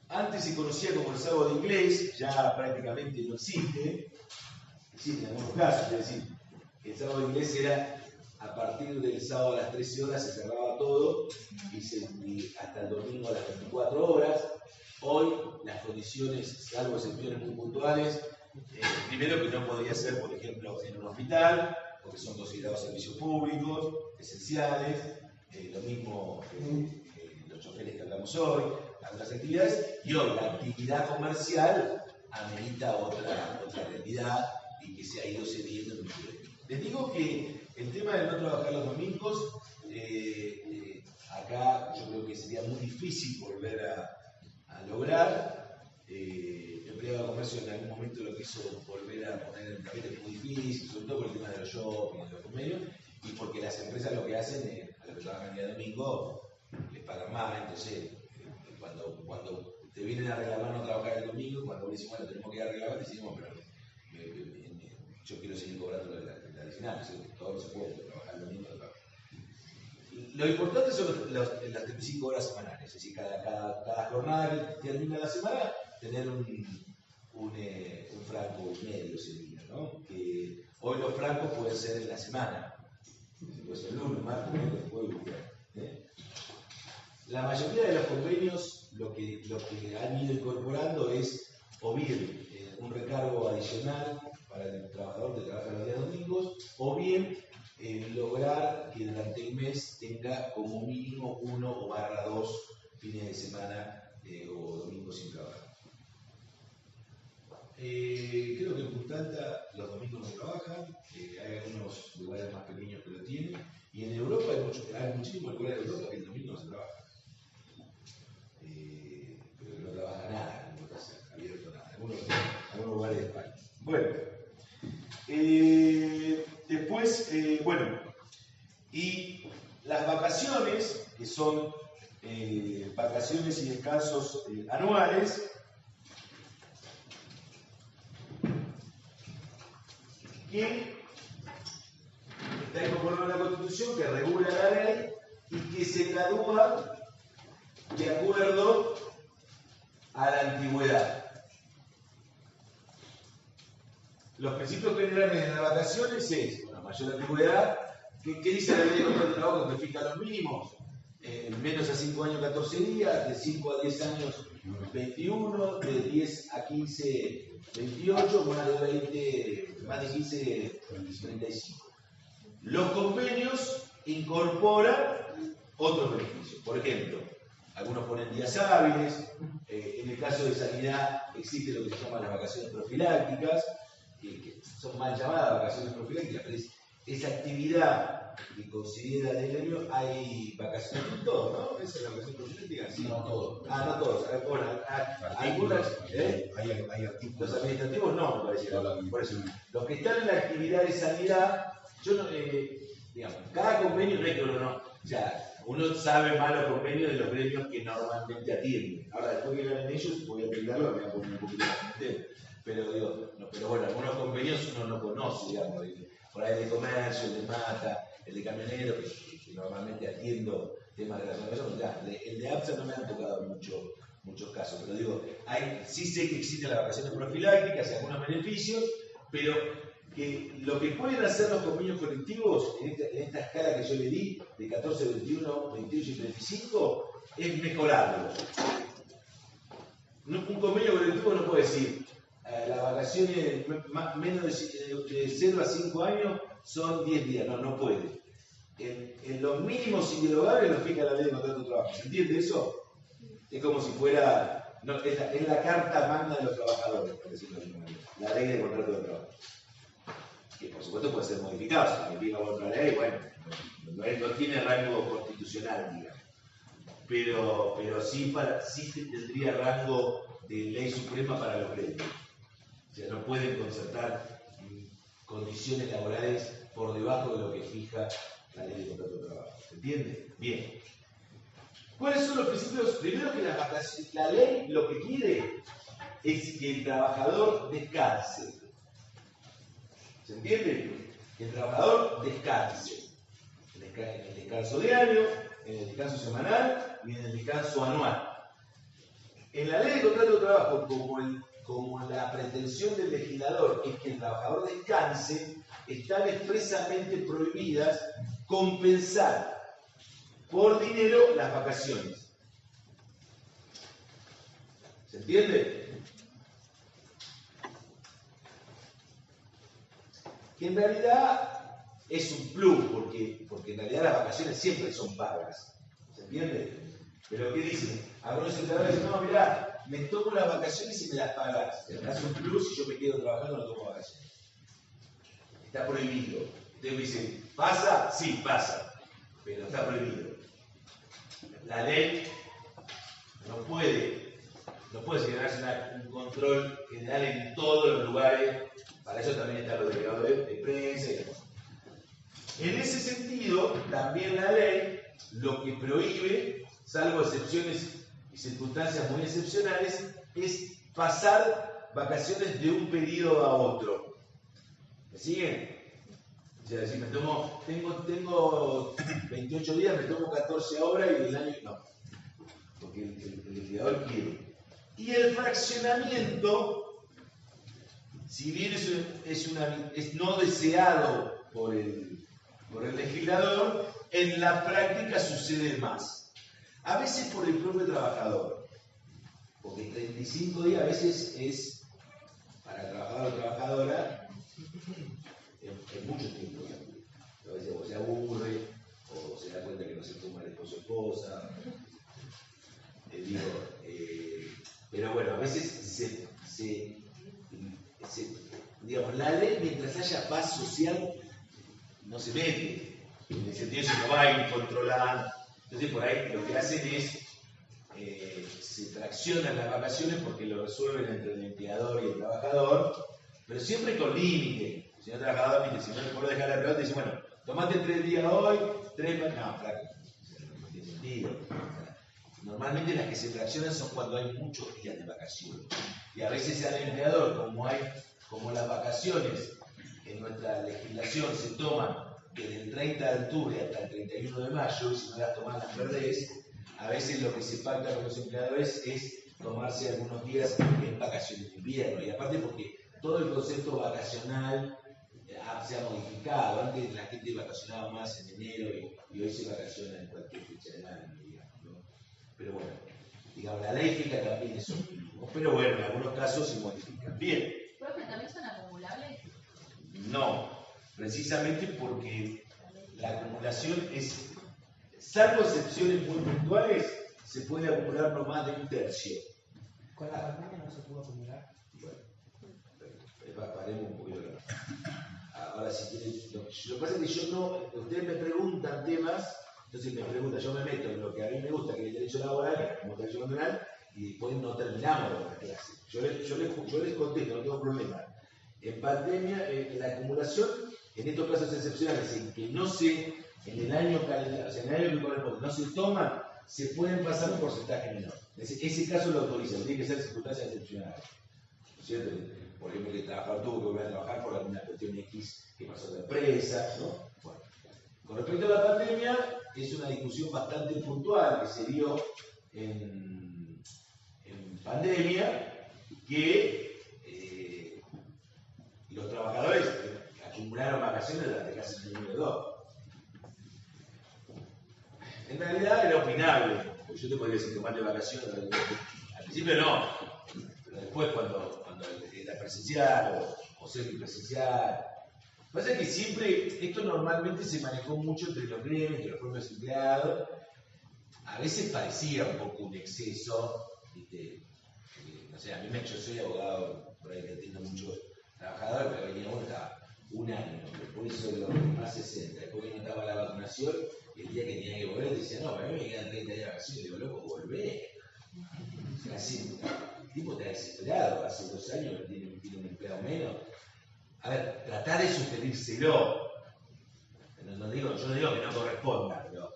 Antes se conocía como el sábado inglés, ya prácticamente no existe. Existe en algunos casos, es decir, El sábado inglés era a partir del sábado a las 13 horas se cerraba todo y hasta el domingo a las 24 horas. Hoy las condiciones, salvo excepciones muy puntuales, primero que no podía ser, por ejemplo, en un hospital, porque son considerados servicios públicos, esenciales, lo mismo los choferes que hablamos hoy, las otras actividades, y hoy la actividad comercial amerita otra realidad y que se ha ido cediendo en el tiempo. Les digo que el tema de no trabajar los domingos, acá yo creo que sería muy difícil volver a lograr. El empleado de comercio en algún momento lo quiso volver a poner en el tapete, muy difícil, sobre todo por el tema de los shopping, de los convenios, y porque las empresas lo que hacen a los que trabajan el día domingo les pagan más. Entonces, cuando te vienen a reclamar no trabajar el domingo, cuando vos decís, bueno, tenemos que ir a reclamar, te decimos, pero yo quiero seguir cobrando la adicional, todo no se puede trabajar el domingo. Lo importante son las 35 horas semanales, es decir, cada jornada que termina la semana, tener un franco y medio sería, ¿no? Que hoy los francos pueden ser en la semana, puede ser el lunes, martes, miércoles, jueves, viernes. La mayoría de los convenios lo que han ido incorporando es o bien un recargo adicional para el trabajador que trabaja los días domingos, o bien lograr que durante el mes tenga como mínimo 1 o /2 fines de semana o domingos sin trabajar. Creo que en Punta Alta los domingos no trabajan, hay algunos lugares más pequeños que lo tienen, y en Europa hay muchísimos lugares de Europa que el domingo no se trabaja. Pero que no trabaja nada, no está abierto nada, algunos lugares de España. Bueno, después, y las vacaciones, que son vacaciones y descansos anuales, que está incorporado en la Constitución, que regula la ley y que se gradúa de acuerdo a la antigüedad. Los principios generales de las vacaciones es una mayor antigüedad. ¿Qué dice la ley de contrato de trabajo? Que fija los mínimos. Menos a 5 años 14 días, de 5 a 10 años 21, de 10 a 15 28, más de 15 35. Los convenios incorporan otros beneficios. Por ejemplo, algunos ponen días hábiles. En el caso de sanidad existe lo que se llama las vacaciones profilácticas, que son mal llamadas vacaciones profilácticas, pero es esa actividad que considera el gremio. Hay vacaciones en todo, ¿no? ¿Esa es la vacación profiláctica? Sí. No todos. No todos. Bueno, algunas. Hay artículos. Los administrativos no, me parece. Por eso, los que están en la actividad de sanidad, yo no, digamos, cada convenio no es que uno no. O sea, uno sabe más los convenios de los gremios que normalmente atienden. Ahora, después que ganen ellos, voy a atenderlo, voy a poner un poquito más de tiempo. Pero digo, no, pero bueno, algunos convenios uno no conoce, digamos. Por ahí el de comercio, el de mata, el de camionero, que normalmente atiendo temas relacionados con eso. El de APSA no me han tocado muchos casos, pero digo, sí sé que existen las vacaciones profilácticas y algunos beneficios, pero que lo que pueden hacer los convenios colectivos en esta escala que yo le di, de 14, 21, 28 y 35, es mejorarlo. Un convenio colectivo no puede decir, las vacaciones menos de 0 a 5 años son 10 días, no puede. En los mínimos indialogables lo fija la ley de contrato de trabajo. ¿Se entiende eso? Es como si fuera, es la carta magna de los trabajadores, por decirlo de alguna manera, la ley de contrato de trabajo. Que por supuesto puede ser modificado, si se modifica otra ley, bueno, no tiene rango constitucional, digamos. Pero sí tendría rango de ley suprema para los gremios. O sea, no pueden concertar condiciones laborales por debajo de lo que fija la ley de contrato de trabajo. ¿Se entiende? Bien. ¿Cuáles son los principios? Primero que la ley lo que quiere es que el trabajador descanse. ¿Se entiende? Que el trabajador descanse. En el descanso diario, en el descanso semanal y en el descanso anual. En la ley de contrato de trabajo, como como la pretensión del legislador es que el trabajador descanse, están expresamente prohibidas compensar por dinero las vacaciones. ¿Se entiende? Que en realidad es un plus, porque en realidad las vacaciones siempre son pagas. ¿Se entiende? Pero ¿qué dicen? Algunos empleadores dicen, no, mirá, me tomo las vacaciones y me las pagas. Te das un plus y yo me quedo trabajando, no tomo vacaciones. Está prohibido. Ustedes me dicen, ¿pasa? Sí, pasa. Pero está prohibido. La ley no puede generarse un control general en todos los lugares. Para eso también están los delegados de prensa y demás. En ese sentido, también la ley lo que prohíbe, salvo excepciones y circunstancias muy excepcionales, es pasar vacaciones de un periodo a otro. ¿Me siguen? O sea, si tengo 28 días, me tomo 14 ahora y el año no. Porque el legislador quiere. Y el fraccionamiento, si bien es no deseado por el legislador, en la práctica sucede más. A veces por el propio trabajador. Porque 35 días a veces es, para el trabajador o trabajadora, es mucho tiempo. A veces o se aburre, o se da cuenta que no se toma el esposo o esposa. Pero bueno, a veces digamos, la ley, mientras haya paz social, no se mete. En el sentido de que no va a ir controlando. Entonces, por ahí lo que hacen es se fraccionan las vacaciones porque lo resuelven entre el empleador y el trabajador, pero siempre con límite. Si no, el trabajador, mire, si no le puedo dejar la pelota, dice, bueno, tomate 3 días hoy, 3 más. No, claro, no tiene sentido. Normalmente las que se fraccionan son cuando hay muchos días de vacaciones. Y a veces al empleador, como las vacaciones en nuestra legislación se toman desde el 30 de octubre hasta el 31 de mayo, y si no las toman las perdés, a veces lo que se pacta con los empleadores es tomarse algunos días en vacaciones de invierno. Y aparte porque todo el concepto vacacional se ha modificado. Antes la gente vacacionaba más en enero y hoy se vacaciona en cualquier fecha del año, digamos, ¿no? Pero bueno, digamos, la ley fija también eso mismo. Pero bueno, en algunos casos se modifican. Bien. ¿Profe, también son acumulables? No, precisamente porque la acumulación es, salvo excepciones muy puntuales, se puede acumular no más de un tercio. ¿Con la pandemia no se pudo acumular? Bueno, paremos un poquito. Ahora, si quieren, lo que pasa es que yo no, ustedes me preguntan temas, entonces me preguntan, yo me meto en lo que a mí me gusta, que es el derecho laboral, como derecho laboral, y después no terminamos la clase. Yo les contesto, no tengo problema. En pandemia, la acumulación, en estos casos excepcionales, en que no se, en el año calendario, o sea, en el año que corresponde, no se toman, se pueden pasar un porcentaje menor. Ese caso lo autorizan, tiene que ser circunstancias excepcionales. ¿No es cierto? Por ejemplo, que el trabajador tuvo que volver a trabajar por alguna cuestión X que pasó de empresa, ¿no? Bueno. Con respecto a la pandemia, es una discusión bastante puntual que se dio en pandemia, que los trabajadores acumularon vacaciones durante casi el número 2. En realidad era opinable, porque yo te podría decir tomate vacaciones, al principio no, pero después cuando era presencial o semipresencial. Lo que pasa es que siempre, esto normalmente se manejó mucho entre los gremios, entre los propios empleados. A veces parecía un poco un exceso, ¿viste? No sé, a mí yo soy abogado, por ahí que entiendo mucho trabajador, pero venía uno estaba un año, después solo más 60, después que no estaba la vacunación, y el día que tenía que volver decía, no, a mí me quedan 30 días de vacaciones, digo, loco, volvé. Así, el tipo está desesperado, hace 2 años que tiene un empleado menos. A ver, tratar de sugerírselo. Yo no digo que no corresponda, pero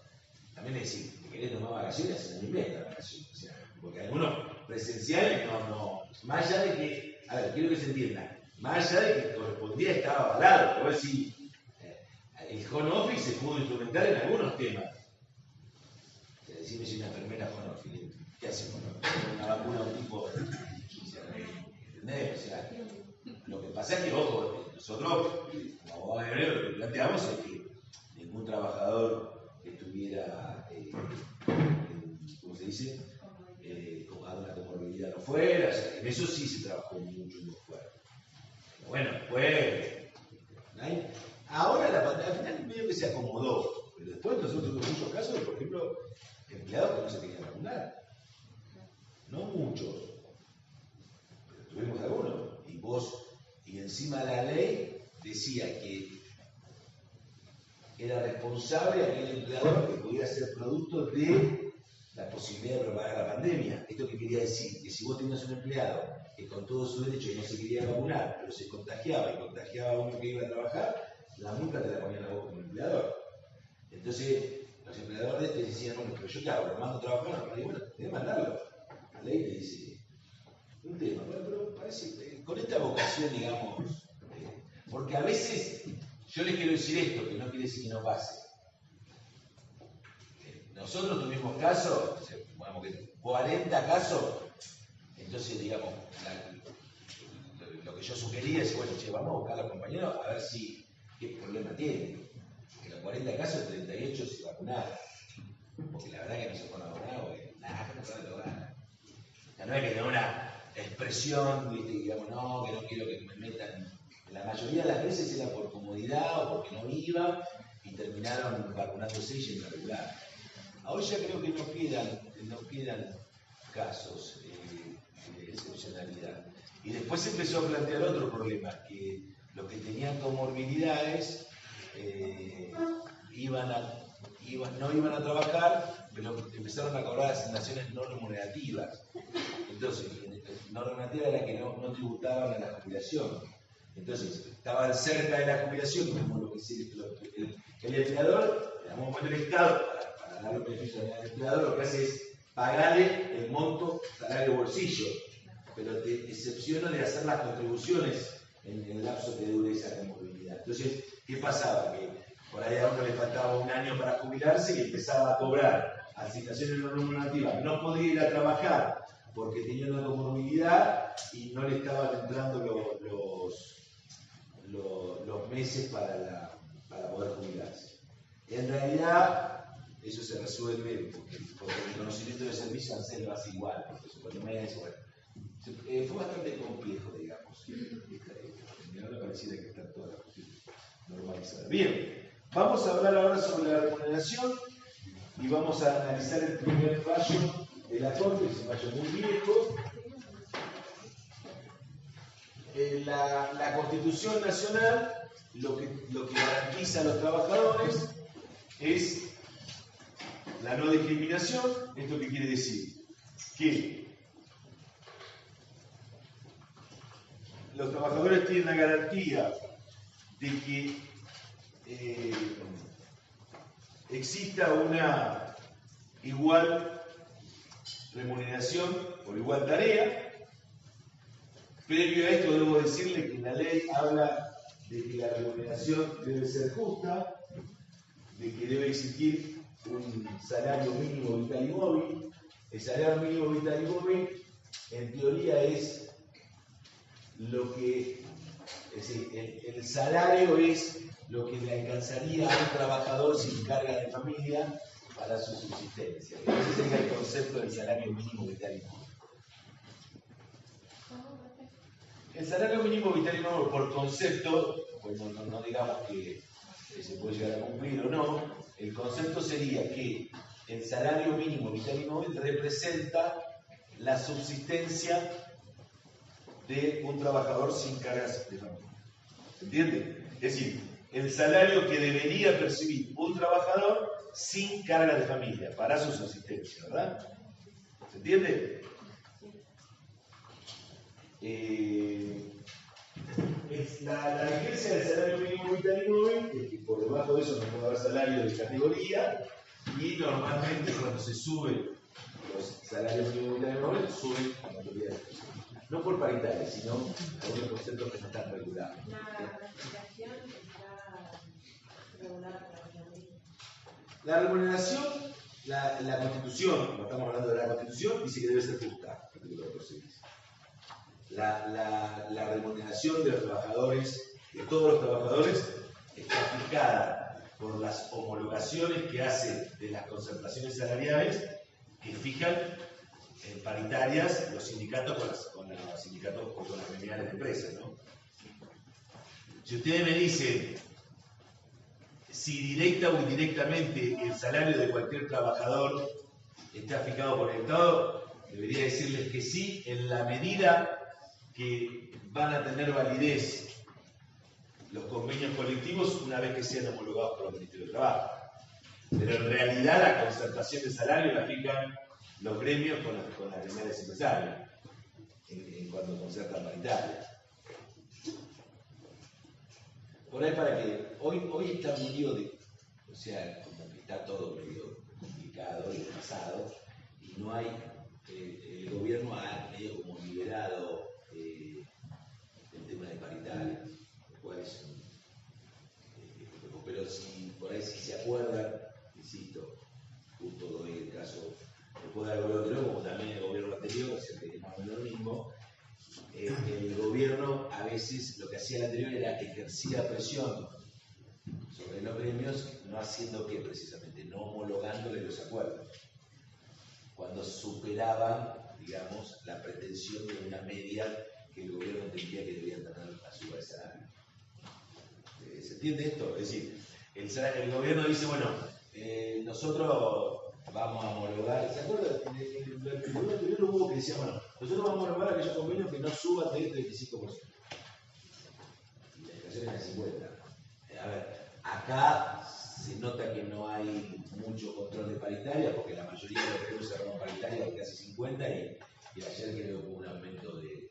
también es decir, te querés tomar vacaciones, hace un año y medio de vacaciones. O sea, porque algunos presenciales no. Más allá de que, a ver, quiero que se entienda, más allá de que correspondía estaba avalado, pero decir, el home office se pudo instrumentar en algunos temas. O sea, decime si una enfermera home office, ¿qué hace home office? Una vacuna a un tipo, ¿Entendés? O sea, lo que pasa es que, ojo, nosotros, como abogados de gremio, lo que planteamos es que ningún trabajador que estuviera, ¿cómo se dice? Con una comorbilidad no fuera, o sea, en eso sí se trabajó mucho y muy fuerte. Pero bueno, después, ahora la pandemia al final medio que se acomodó, pero después nosotros tuvimos muchos casos de, por ejemplo, empleados que no se querían vacunar. No muchos, pero tuvimos algunos. Y encima la ley decía que era responsable aquel empleador que pudiera ser producto de la posibilidad de propagar la pandemia. ¿Esto qué quería decir? Que si vos tenías un empleado que con todo su derecho no se quería vacunar, pero se contagiaba y contagiaba a uno que iba a trabajar, la multa te la ponían a vos como empleador. Entonces, los empleadores te decían, bueno, pero yo qué hago, lo mando a trabajar, no, y bueno, tenés que mandarlo. La ley te dice un tema, bueno, pero parece, con esta vocación, digamos, porque a veces, yo les quiero decir esto, que no quiere decir que no pase. Nosotros tuvimos casos, digamos que 40 casos, entonces, digamos, lo que yo sugería es, bueno, che, vamos a buscar a los compañeros a ver si, qué problema tienen. En los 40 casos, 38 se vacunaron. Porque la verdad que no se fueron vacunados, porque nada, no se vacunaron. O sea, no es que tenga una expresión, ¿viste? Digamos, no, que no quiero que me metan. La mayoría de las veces era por comodidad o porque no iba y terminaron vacunándose y yendo a regular. Ahora ya creo que no quedan casos de excepcionalidad. Y después se empezó a plantear otro problema, que los que tenían comorbilidades no iban a trabajar, pero empezaron a cobrar asignaciones no remunerativas. Entonces, no remunerativa era que no tributaban a la jubilación. Entonces, estaban cerca de la jubilación, como lo que el empleador, en algún momento el Estado, para dar los beneficios al empleador, lo que hace es pagarle el monto salario bolsillo, pero te excepciona de hacer las contribuciones en el lapso que dure esa comorbilidad. Entonces, ¿qué pasaba? Que por ahí a uno le faltaba un año para jubilarse y empezaba a cobrar asignaciones no remunerativas. No podía ir a trabajar porque tenía una comorbilidad y no le estaban entrando los meses para poder jubilarse. En realidad, eso se resuelve porque el conocimiento de servicio ANSES lo hace igual, porque supone meses, bueno. Fue bastante complejo, digamos. Ahora pareciera que está toda la cuestión normalizada. Bien, vamos a hablar ahora sobre la remuneración y vamos a analizar el primer fallo de la Corte, que es un fallo muy viejo. La Constitución Nacional lo que garantiza a los trabajadores es la no discriminación. ¿Esto qué quiere decir? Que los trabajadores tienen la garantía de que exista una igual remuneración por igual tarea. Previo a esto debo decirle que la ley habla de que la remuneración debe ser justa, de que debe existir un salario mínimo vital y móvil. El salario mínimo vital y móvil, en teoría, es lo que, es decir, el salario es lo que le alcanzaría a un trabajador sin carga de familia para su subsistencia. Ese sería el concepto del salario mínimo vital y móvil. El salario mínimo vital y móvil, por concepto, pues no digamos que se puede llegar a cumplir o no, el concepto sería que el salario mínimo vital y móvil representa la subsistencia de un trabajador sin cargas de familia. ¿Se entiende? Es decir, el salario que debería percibir un trabajador sin carga de familia para su subsistencia, ¿verdad? ¿Se entiende? La vigencia del salario mínimo vital y móvil es que por debajo de eso no puede haber salario de categoría y normalmente cuando se suben los salarios mínimos vitales y móviles suben la mayoría de las personas. No por paritarias, sino por los conceptos que no están regulados. La remuneración está regulada por la ley. La remuneración, la Constitución, como estamos hablando de la Constitución, dice que debe ser justa, artículo 14. la remuneración de los trabajadores, de todos los trabajadores, está fijada por las homologaciones que hace de las concertaciones salariales que fijan paritarias los sindicatos con los sindicatos o con las gremiales de empresas, ¿no? Si ustedes me dicen si directa o indirectamente el salario de cualquier trabajador está fijado por el Estado, debería decirles que sí, en la medida que van a tener validez los convenios colectivos una vez que sean homologados por el Ministerio de Trabajo. Pero en realidad la concertación de salario la fijan los gremios con las gremiales empresarias, en cuanto concertan paritarias. Por ahí para que, hoy está medio o sea, como que está todo medio complicado y pasado, y no hay, el gobierno ha medio como liberado el tema de paritaria, lo cual es pero si por ahí si se acuerdan, insisto, justo doy el caso, después del gobierno anterior, como también el gobierno anterior, que es más o menos lo mismo, el gobierno a veces lo que hacía el anterior era ejercía presión sobre los gremios, no haciendo que precisamente, no homologándole los acuerdos, cuando superaban, digamos, la pretensión de una media que el gobierno entendía que debían tener a su vez salario. ¿Se entiende esto? Es decir, el gobierno dice, bueno, nosotros vamos a homologar, ¿se acuerdan? En el gobierno anterior hubo que decía, bueno, nosotros vamos a homologar aquellos convenios que no suban de 35%. Y la inflación es de 50%. A ver, acá se nota que no hay mucho control de paritaria, porque la mayoría de los gremios cerraron paritaria de casi 50%, y ayer creo que hubo un aumento del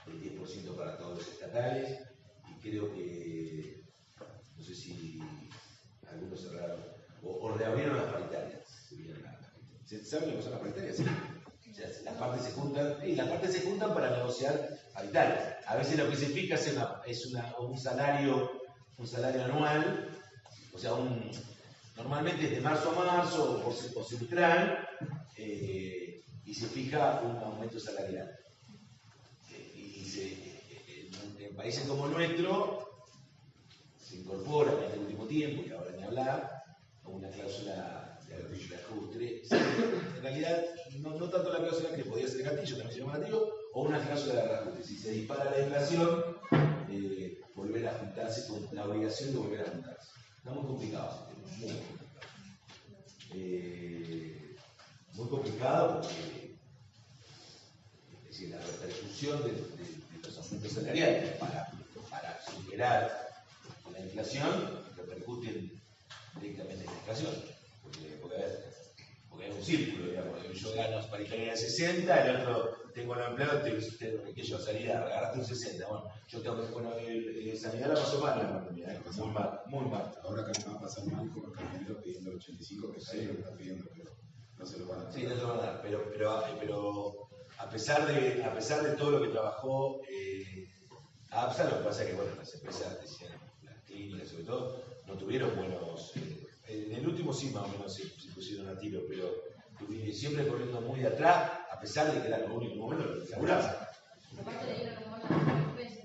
10% para todos los estatales, y creo que, no sé si algunos cerraron, o reabrieron las paritarias. ¿Saben lo que son las paritarias? Sí. O sea, las partes se juntan para negociar paritarias. A veces lo que se fija es un salario anual, o sea, normalmente es de marzo a marzo o semestral, y se fija un aumento salarial. En países como el nuestro se incorpora en este último tiempo, y ahora ni hablar, a una cláusula de ajuste. En realidad, no tanto la cláusula que podía ser gatillo, también se llama gatillo, o una cláusula de reajuste. Si se dispara la inflación, volver a juntarse con la obligación de volver a juntarse. Está muy complicado, muy complicado. Muy complicado porque es decir, la repercusión de los aumentos salariales para superar la inflación repercuten directamente en la inflación. Porque es un círculo, digamos. Yo gano paritaria de 60, el otro tengo los empleados, que yo salía, agarraste un 60. Bueno, yo tengo que, bueno, sanidad la pasó mal la pandemia, muy mal. Ahora que va a pasar mal con los camioneros pidiendo el 85, que sí lo están pidiendo, pero no se lo van a dar. Sí, no se lo van a dar, pero a pesar de todo lo que trabajó APSA, lo que pasa es que, bueno, las empresas, decían, las clínicas sobre todo, no tuvieron buenos. En el último sí, más o menos se pusieron a tiro, pero siempre corriendo muy de atrás, a pesar de que era los únicos momentos que laburaban. Aparte le dieron como unos pesos.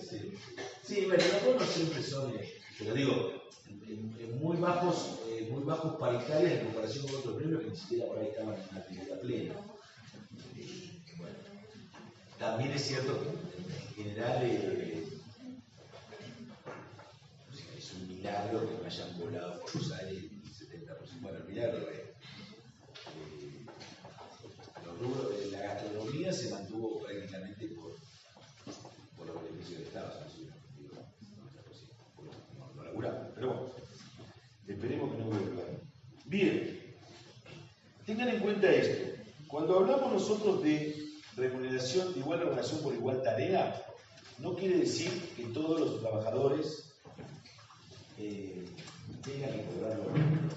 Sí. Sí, bueno, los bonos siempre son, pero digo, en muy bajos paritarias en comparación con otros premios que ni siquiera por ahí estaban en la actividad plena. Bueno, también es cierto que en general es un milagro que no hayan volado por los aires el 70%. Bueno, el milagro es la gastronomía se mantuvo prácticamente por los beneficios del Estado, no laburamos, pero bueno, esperemos que no vuelva. Bien, tengan en cuenta esto, cuando hablamos nosotros de remuneración, de igual remuneración por igual tarea, no quiere decir que todos los trabajadores tengan que cobrar lo mismo.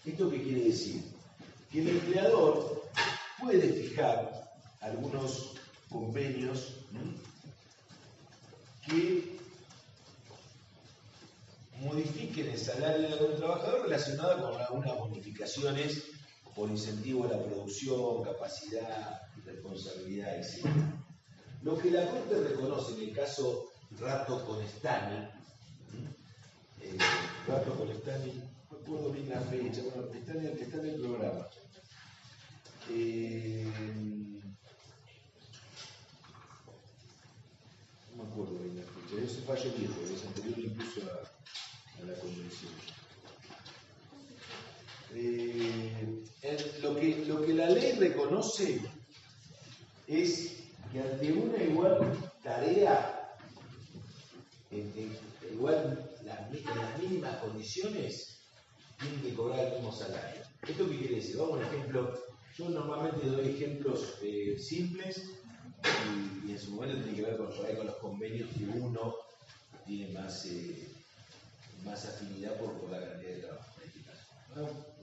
¿Esto qué quiere decir? Que el empleador puede fijar algunos convenios que modifiquen el salario de un trabajador relacionado con algunas bonificaciones por incentivo a la producción, capacidad, responsabilidad, etc. Lo que la Corte reconoce en el caso Rato con Stani, Rato con Stani, no recuerdo bien la fecha, bueno, está en el programa. No me acuerdo bien la fecha, ese fallo viejo, es anterior incluso a la convención. Lo que la ley reconoce es que ante una igual tarea, en las mínimas condiciones, tienen que cobrar el mismo salario. ¿Esto qué quiere decir? Vamos a un ejemplo. Yo normalmente doy ejemplos simples y en su momento tiene que ver con los convenios que uno tiene más afinidad por la cantidad de trabajo.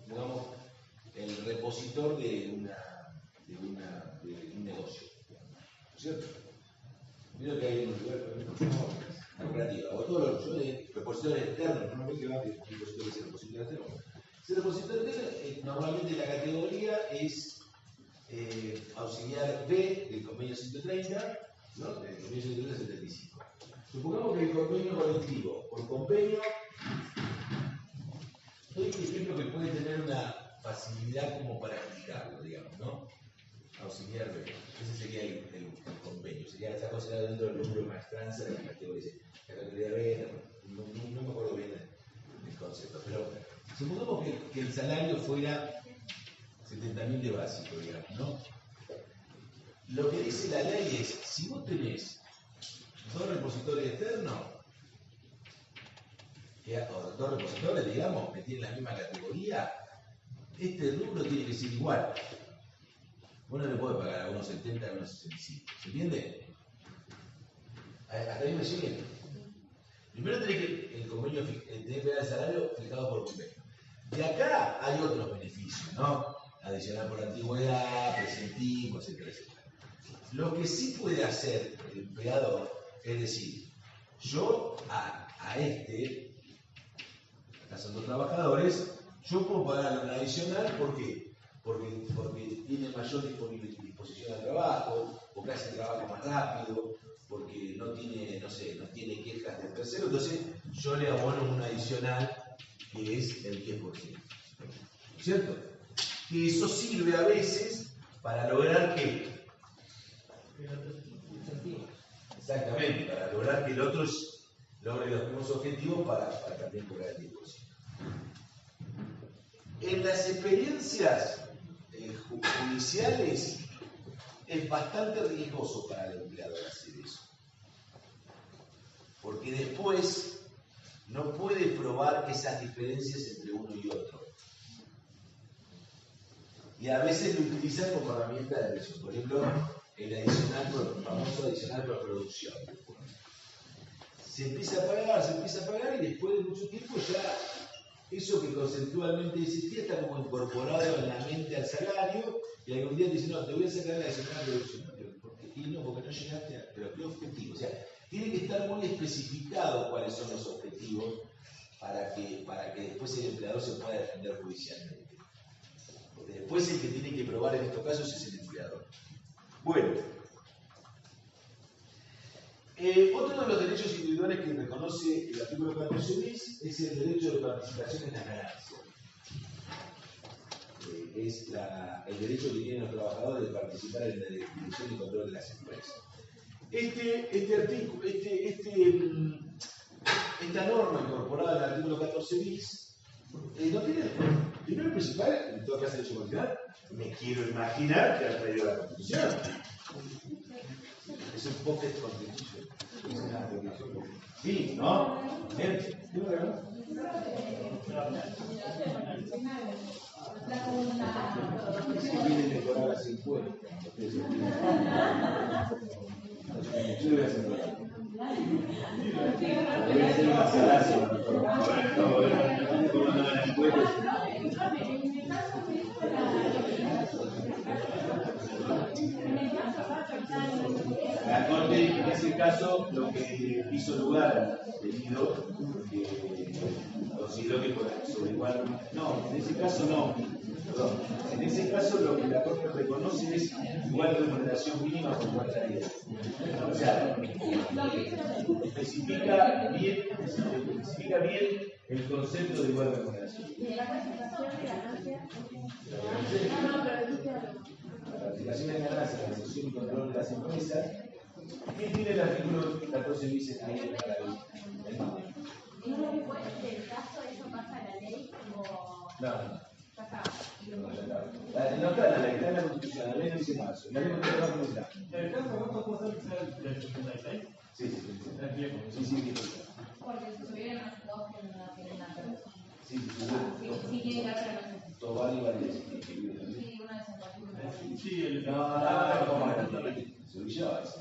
Pongamos el repositor de un negocio, ¿no es cierto? Mira que hay en un lugar la cooperativa, o todos los repositores externos, normalmente va de repositorio externo. Ese repositorio externo, normalmente la categoría es auxiliar B del convenio 130, ¿no? Del convenio 130-75. Supongamos que el convenio colectivo, por convenio, doy un ejemplo que puede tener una facilidad como para explicarlo, digamos, ¿no? Auxiliar B. Ese sería el convenio. Sería esa cosa dentro del número de maestranza de la categoría B. No me acuerdo bien del concepto, pero supongamos que el salario fuera 70.000 de básico, digamos, ¿no? Lo que dice la ley es, si vos tenés dos repositorios externos, o dos repositorios, digamos, que tienen la misma categoría, este rubro tiene que ser igual. Vos no le podés pagar a unos 70 a unos 65. ¿Se entiende? Hasta ahí me siguen. Primero tenés que el convenio, tenés que dar el salario fijado por convenio. De acá hay otros beneficios, ¿no? Adicional por antigüedad, presentismo, etcétera, etcétera. Lo que sí puede hacer el empleador es decir, yo a este, acá son dos trabajadores, yo puedo pagarle una adicional, ¿por qué? Porque tiene mayor disposición al trabajo, porque hace el trabajo más rápido, porque no tiene quejas del tercero, entonces yo le abono una adicional que es el 10%. ¿Cierto? Que eso sirve a veces para lograr que... Exactamente, para lograr que el otro logre los mismos objetivos para también cobrar el 10%. En las experiencias judiciales es bastante riesgoso para el empleador hacer eso. Porque después no puede probar esas diferencias entre uno y otro. Y a veces lo utilizan como herramienta de presión. Por ejemplo, el famoso adicional por producción. Se empieza a pagar y después de mucho tiempo ya eso que conceptualmente existía está como incorporado en la mente al salario y algún día te dicen, no, te voy a sacar la adicional de producción. Porque no llegaste a... Pero ¿qué objetivo? O sea, tiene que estar muy especificado cuáles son los objetivos para que después el empleador se pueda defender judicialmente. Porque después el que tiene que probar en estos casos es el empleador. Bueno. Otro de los derechos individuales que reconoce el artículo 14 bis es el derecho de participación en las ganancias. Es el derecho que tienen los trabajadores de participar en la dirección y control de las empresas. Esta norma incorporada en el artículo 14 bis no tiene primero principal, en todo caso de su constitucional, me quiero imaginar que ha traído la Constitución. Es un pocket constitution. Es una constitución. Sí, ¿no? Bien. ¿Qué me regaló? Si viene decorar así fuera. Yo le voy a hacer una. Voy a hacer una salacia. La Corte, en ese caso, lo que hizo lugar al pedido, consideró que por sobre igual. No, en ese caso no. Perdón. En ese caso, lo que la Corte reconoce es igual remuneración mínima por igual tarea. O sea, especifica bien el concepto de igual remuneración. ¿Y la participación de ganancias? La participación de ganancias, la gestión y control de las empresas. ¿Qué tiene el artículo 14 bis ahí en la ley? ¿Después del caso eso pasa a la ley o No. ya está? No está, la está en la Constitución, la ley no dice más. La ley no tiene más que está. ¿El caso de cuánto puede ser del 76? Sí, sí, sí. Es viejo. Sí. Porque se subieron los dos que no tienen nada. Sí, Sí, tiene que haber una. Tobar y Valdés. Sí, una de esas partidas. Sí, el No, se olvidó eso.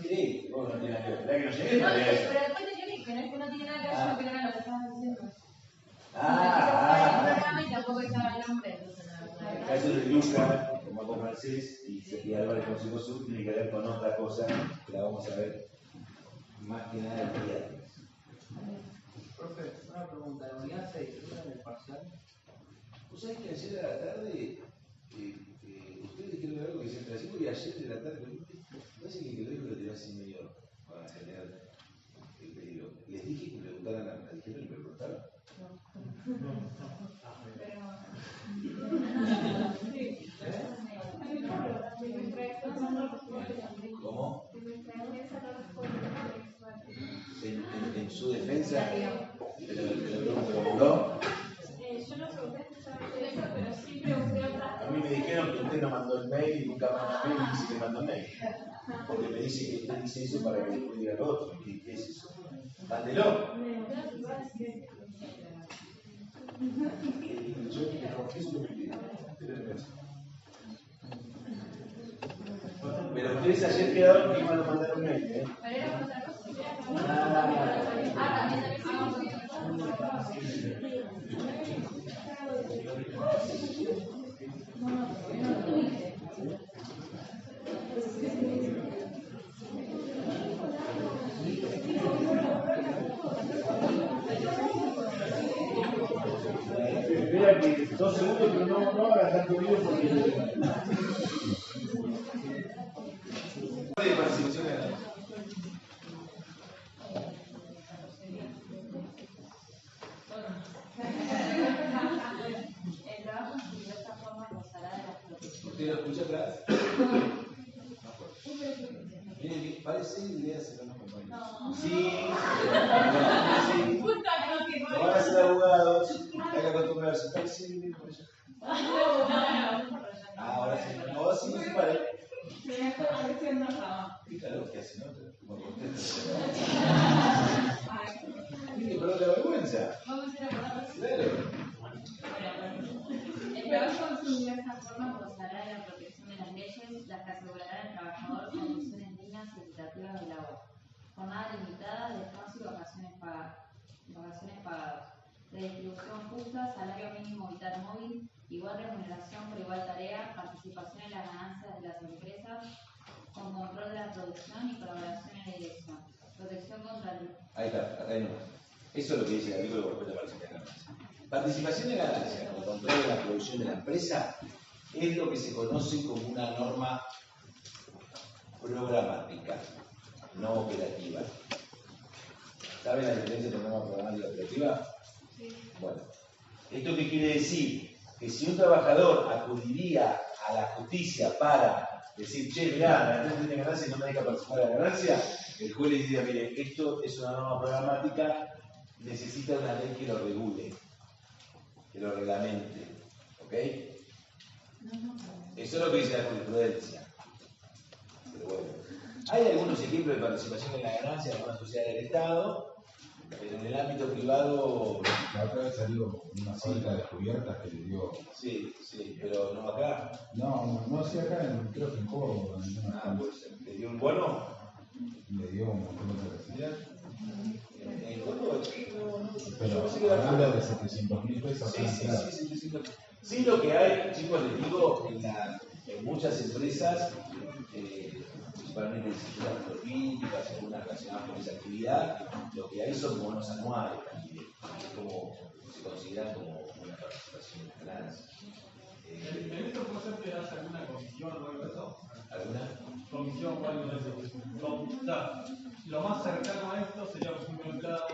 Sí, vos no tenés que ver. ¿Verdad que no llegué? No, pero después te dije que no es que no tiene nada que ver, sino que no era lo que estabas diciendo. Y tampoco estaba el nombre, entonces El caso de Luca, como con Mercedes y Álvarez con su Sur, tiene que ver con otra cosa que la vamos a ver más que nada el viernes. Profe, una pregunta. ¿La unidad se disfruta en el parcial? ¿Vos sabés que ayer a la tarde ustedes dijeron algo que se trajimos y ayer de la tarde parece que lo dijo que lo tiró así medio para generar el pedido? Les dije que preguntaran a dijeron y me preguntaron. ¿Cómo? En su defensa, pero preguntó. Yo no pregunté exactamente eso, pero sí pregunté otras A mí me dijeron que usted no mandó el mail y nunca mandó el mail y dice que mandó el mail. Porque me dice que usted dice eso para que después diga lo otro. ¿Qué es eso? Mándelo. Pero ustedes ayer quedaron que iban a mandar un mail, ¿eh? Pero era por otra cosa. También hicimos Espera que 2 segundos, pero no hagas tanto video porque... de participación en la... el trabajo en diversas formas gozará de las protecciones. ¿Usted lo escucha atrás? Miren, parece ideas en los compañeros. Sí, sí. No van a ser abogados, hay que acostumbrarse. Parece bien por allá. Ahora sí, no, sí, no se pare. Qué calor que hace, ¿no? Como contesta. Tiene que perder la vergüenza. Vamos a hacer acordar. Claro. El trabajo en sus diversas formas gozará de la protección de las leyes, las que asegurarán al trabajador condiciones dignas y equitativas de labor, jornada limitada, descanso y vacaciones pagadas, redistribución justa, salario mínimo vital móvil, igual remuneración por igual tarea, participación en las ganancias de las empresas, con control de la producción y colaboración en la dirección, protección contra el... Ahí está, acá hay nomás. Eso es lo que dice el artículo por cuenta de participación de ganancias. Participación de ganancias con control de la producción de la empresa es lo que se conoce como una norma programática, no operativa. ¿Saben la diferencia entre norma programática y operativa? Bueno, ¿esto qué quiere decir? Que si un trabajador acudiría a la justicia para decir, che, mirá, la empresa tiene ganancia y no me deja participar de la ganancia, el juez le diría, mire, esto es una norma programática, necesita una ley que lo regule, que lo reglamente. ¿Ok? Eso es lo que dice la jurisprudencia. Pero bueno, hay algunos ejemplos de participación en la ganancia de algunas sociedades del Estado, pero en el ámbito privado. La otra vez salió una fábrica de cubiertas que le dio. Sí, pero no acá. No sé acá, creo que en Córdoba. Pues, ¿le dio un bono? Le dio un montón de recibir. ¿En Córdoba? No. Pero habla de 700.000 pesos. Sí, sí, lo que hay, chicos, les digo, en muchas empresas principalmente si circulan políticas, algunas relacionadas con esa actividad, lo que hay son bonos anuales también, es como se consideran como una participación en ganancias. ¿En esto por ejemplo hace alguna comisión o algo de eso? ¿Alguna? Comisión o algo de eso. O sea, lo más cercano a esto sería por ejemplo un empleado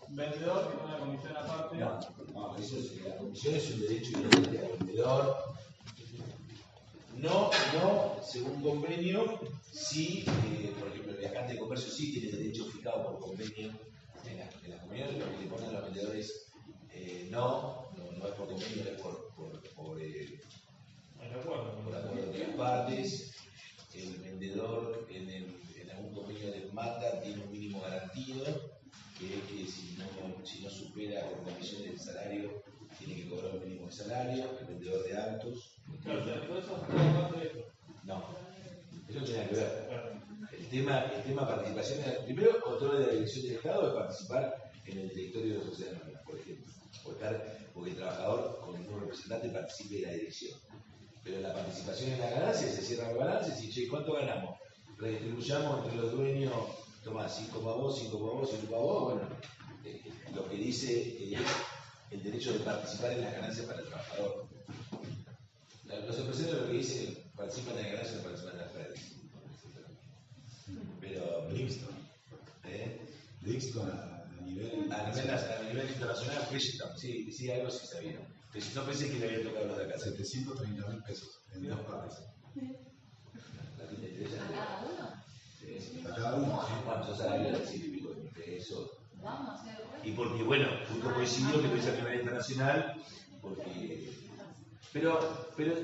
vendedor que tiene una comisión aparte. No, eso es, la comisión es un derecho inherente al vendedor. No, según convenio, sí, por ejemplo, el viajante de comercio sí tiene derecho fijado por convenio en la comunidad, lo que le ponen a los vendedores no es por convenio, es por acuerdo de las partes. El vendedor en algún convenio de mata tiene un mínimo garantido, que es que si no supera por condiciones del salario, tiene que cobrar un mínimo de salario. El vendedor de autos. Claro, pero eso es todo parte de esto. No, eso no tiene nada que ver. El tema participación, primero, control de la dirección del Estado es participar en el directorio de la sociedad anónima, por ejemplo. Porque el trabajador con un representante participe de la dirección. Pero la participación en la ganancia se cierran los balances y, che, ¿cuánto ganamos? Redistribuyamos entre los dueños, toma 5 para vos, 5 para vos, 5 para vos. Bueno, lo que dice el derecho de participar en las ganancias para el trabajador. Los empresarios lo que dicen participan en las ganancias, no participan en las redes. Pero Brixton. Brixton a nivel internacional, sí, algo sí sabía. Pero si no pensé que le había tocado los de acá. 730.000 pesos en 2 partes. ¿La tienda interesa? ¿A cada uno? Sí. A cada uno, sí. ¿Cuántos salarios de 100 y pico de pesos? Vamos a hacer. Y porque, bueno, justo coincidió que lo hice a nivel internacional, porque... Pero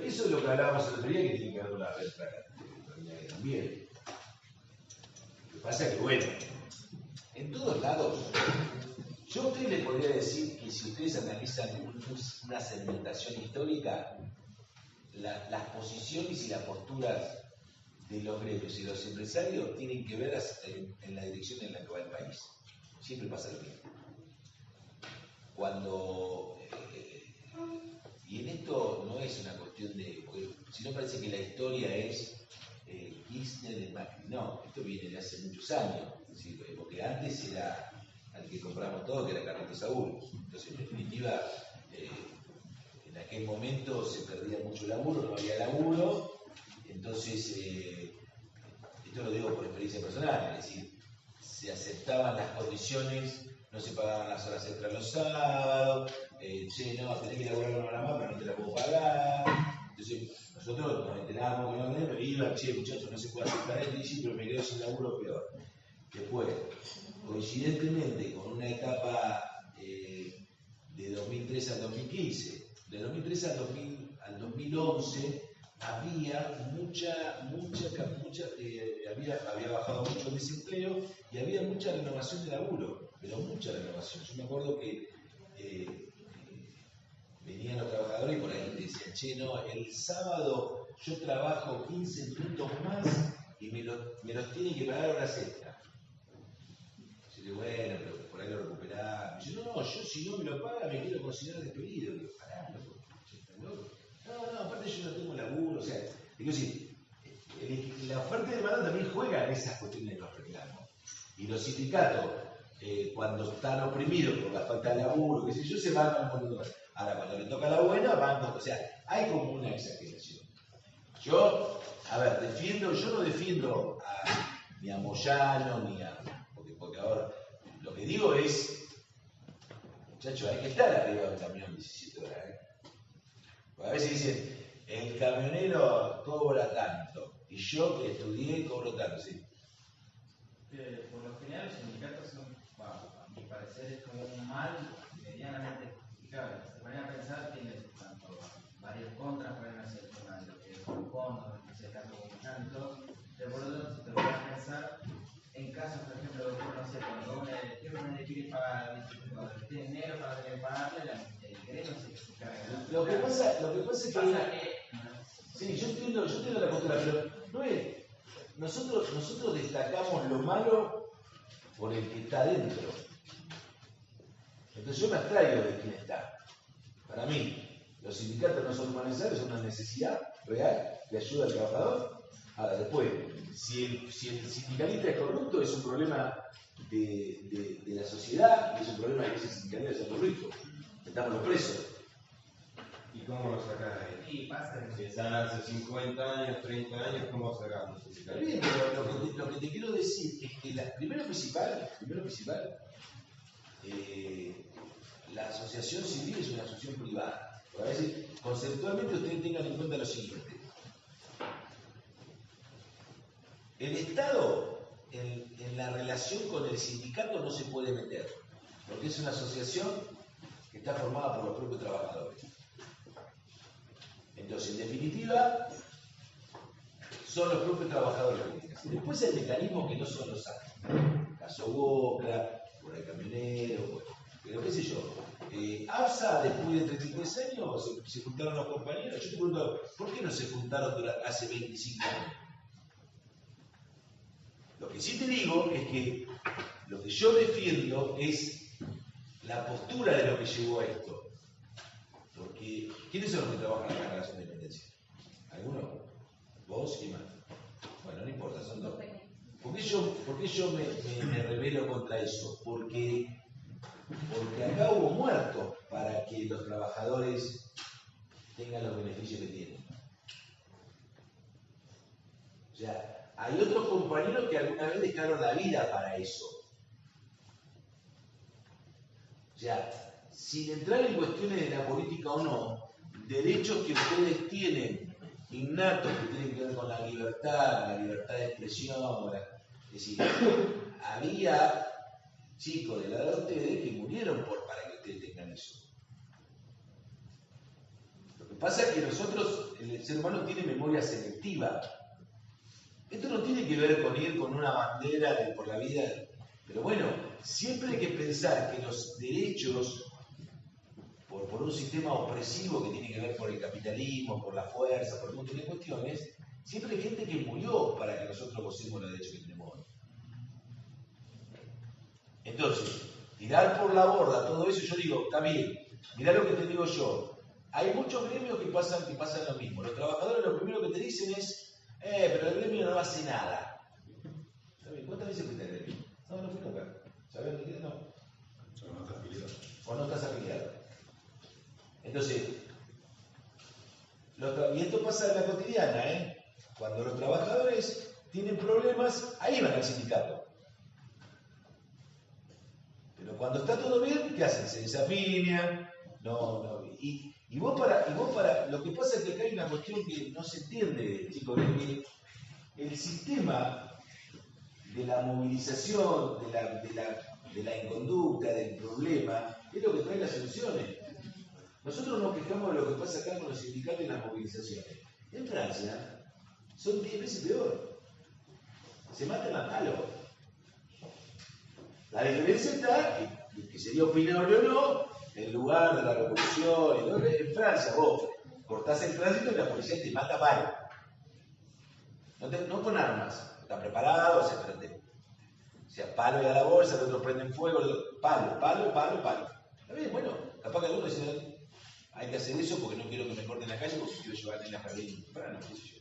eso es lo que hablábamos el otro día, que tiene que ver con la red también. Lo que pasa es que, bueno, en todos lados, yo a ustedes les podría decir que si ustedes analizan una segmentación histórica, las posiciones y las posturas de los gremios y los empresarios tienen que ver en la dirección en la que va el país. Siempre pasa lo mismo. Y en esto no es una cuestión de... Porque si no parece que la historia es Kirchner de Macri. No, esto viene de hace muchos años. ¿Sí? Porque antes era al que compramos todo, que era Carlitos Saúl. Entonces, en definitiva, en aquel momento se perdía mucho laburo, no había laburo. Entonces, esto lo digo por experiencia personal, es decir, se aceptaban las condiciones, no se pagaban las horas extras los sábados, no, tenés que laburar una hora más, pero no te la puedo pagar. Entonces, nosotros nos enterábamos que no tenemos, pero iba, muchachos, no se puede aceptar esto, y sí, pero me quedo sin laburo peor. Después, coincidentemente con una etapa de 2003 al 2015, de 2003 al 2011, había había bajado mucho el desempleo y había mucha renovación de laburo, pero mucha renovación. Yo me acuerdo que venían los trabajadores y por ahí decían, che, no, el sábado yo trabajo 15 minutos más y me los tienen que pagar horas extra. Yo digo, bueno, pero por ahí lo recuperás. Y yo, no, yo si no me lo paga me quiero considerar despedido. Digo, pará, loco, no, aparte yo no tengo laburo, o sea, digo, sí, la oferta de demanda también juega en esas cuestiones de los reclamos. Y los sindicatos, cuando están oprimidos por la falta de laburo, qué sé yo, se van un montón de cosas. Ahora, cuando le toca la buena, van, o sea, hay como una exageración. Yo no defiendo ni a Moyano, ni a... Porque ahora, lo que digo es, muchachos, hay que estar arriba del camión 17 horas, Porque a veces dicen, el camionero cobra tanto, y yo que estudié cobro tanto, ¿sí? Por lo general los sindicatos son, a mi parecer, es como un mal medianamente justificable. Se ponen a pensar, tiene tanto varios contras, pueden hacer el tema de lo que es un fondo, en ese caso un tanto. De por otro, te voy a pensar en casos, por ejemplo, no sé, cuando uno le quiere pagar, cuando tiene dinero para tener que pagarle, el gremio se carga. Lo que pasa es que... Sí, yo entiendo la postura, pero no es... Nosotros destacamos lo malo por el que está dentro. Entonces yo me abstraigo de quién está. Para mí, los sindicatos no son humanitarios, son una necesidad real de ayuda al trabajador. Ahora, después, si el sindicalista es corrupto, es un problema de la sociedad, y es un problema de que ese sindicalista sea corrupto. Estamos los presos. ¿Y cómo lo sacás de ahí? Y pasa Si están hace 50 años, 30 años, ¿cómo sacamos los Está bien, sindicalistas? pero lo que te quiero decir es que primero principal, la asociación civil es una asociación privada. A veces, conceptualmente, ustedes tengan en cuenta lo siguiente. El Estado, en la relación con el sindicato, no se puede meter, porque es una asociación que está formada por los propios trabajadores. Entonces, en definitiva, son los propios trabajadores los que tienen que hacer. Después hay mecanismos que no son los actos. Caso Boca, por el camionero, bueno, pero qué sé yo. AFSA, después de 33 años, se juntaron los compañeros. Yo te pregunto, ¿por qué no se juntaron hace 25 años? Lo que sí te digo es que lo que yo defiendo es la postura de lo que llevó a esto. Porque, ¿quiénes son los que trabajan en la relación de dependencia? ¿Alguno? ¿Vos y más? Bueno, no importa, son dos. ¿Por qué yo me rebelo contra eso? Porque acá hubo muertos para que los trabajadores tengan los beneficios que tienen. O sea, hay otros compañeros que alguna vez dejaron la vida para eso. O sea, sin entrar en cuestiones de la política o no, derechos que ustedes tienen innatos que tienen que ver con la libertad de expresión, es decir, había chicos de la edad de ustedes que murieron para que ustedes tengan eso. Lo que pasa es que nosotros, el ser humano tiene memoria selectiva. Esto no tiene que ver con ir con una bandera por la vida, pero bueno, siempre hay que pensar que los derechos, por un sistema opresivo que tiene que ver por el capitalismo, por la fuerza, por un montón de cuestiones, siempre hay gente que murió para que nosotros gocemos los derechos que tenemos hoy. Entonces, tirar por la borda todo eso, yo digo, está bien, mirá lo que te digo yo. Hay muchos gremios que pasan lo mismo. Los trabajadores lo primero que te dicen es, pero el gremio no hace nada. ¿Cuántas veces fuiste al gremio? No fui nunca. ¿Sabés lo que no? O no estás afiliado. O no estás afiliado. Entonces, y esto pasa en la cotidiana, cuando los trabajadores tienen problemas, ahí van al sindicato. Pero cuando está todo bien, ¿qué hacen? Se desafilian, y vos para, lo que pasa es que acá hay una cuestión que no se entiende, chicos, es que el sistema de la movilización, de la inconducta, del problema, es lo que trae las soluciones. Nosotros nos quejamos de lo que pasa acá con los sindicatos y las movilizaciones. En Francia son 10 veces peor. Se matan a palo. La diferencia está, que sería opinable o no, en lugar de la revolución y todo, en Francia vos cortás el tránsito y la policía te mata a palo. No con armas, están preparados, o sea, palo y a la bolsa, el otro prenden fuego, palo. Está bien, bueno, capaz que algunos dicen, hay que hacer eso porque no quiero que me corten la calle porque quiero llevar en la jardín temprano, qué sé yo.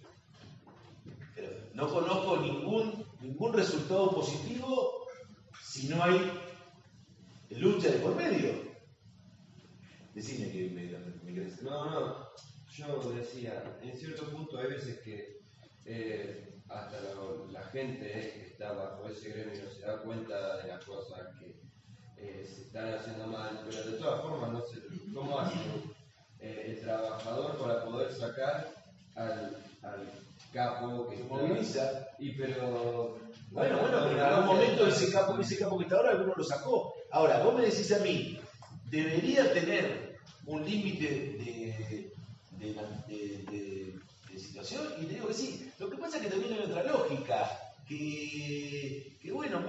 Pero no conozco ningún resultado positivo si no hay lucha de por medio. Decime que me querés. No, yo decía, en cierto punto hay veces que hasta la gente que está bajo ese gremio se da cuenta de las cosas que se están haciendo mal, pero de todas formas no sé cómo hace el trabajador para poder sacar al capo que Se moviliza. pero pero en algún momento ese capo que está ahora, alguno lo sacó. Ahora, vos me decís a mí, debería tener un límite de situación, y te digo que sí. Lo que pasa es que también hay otra lógica, que bueno,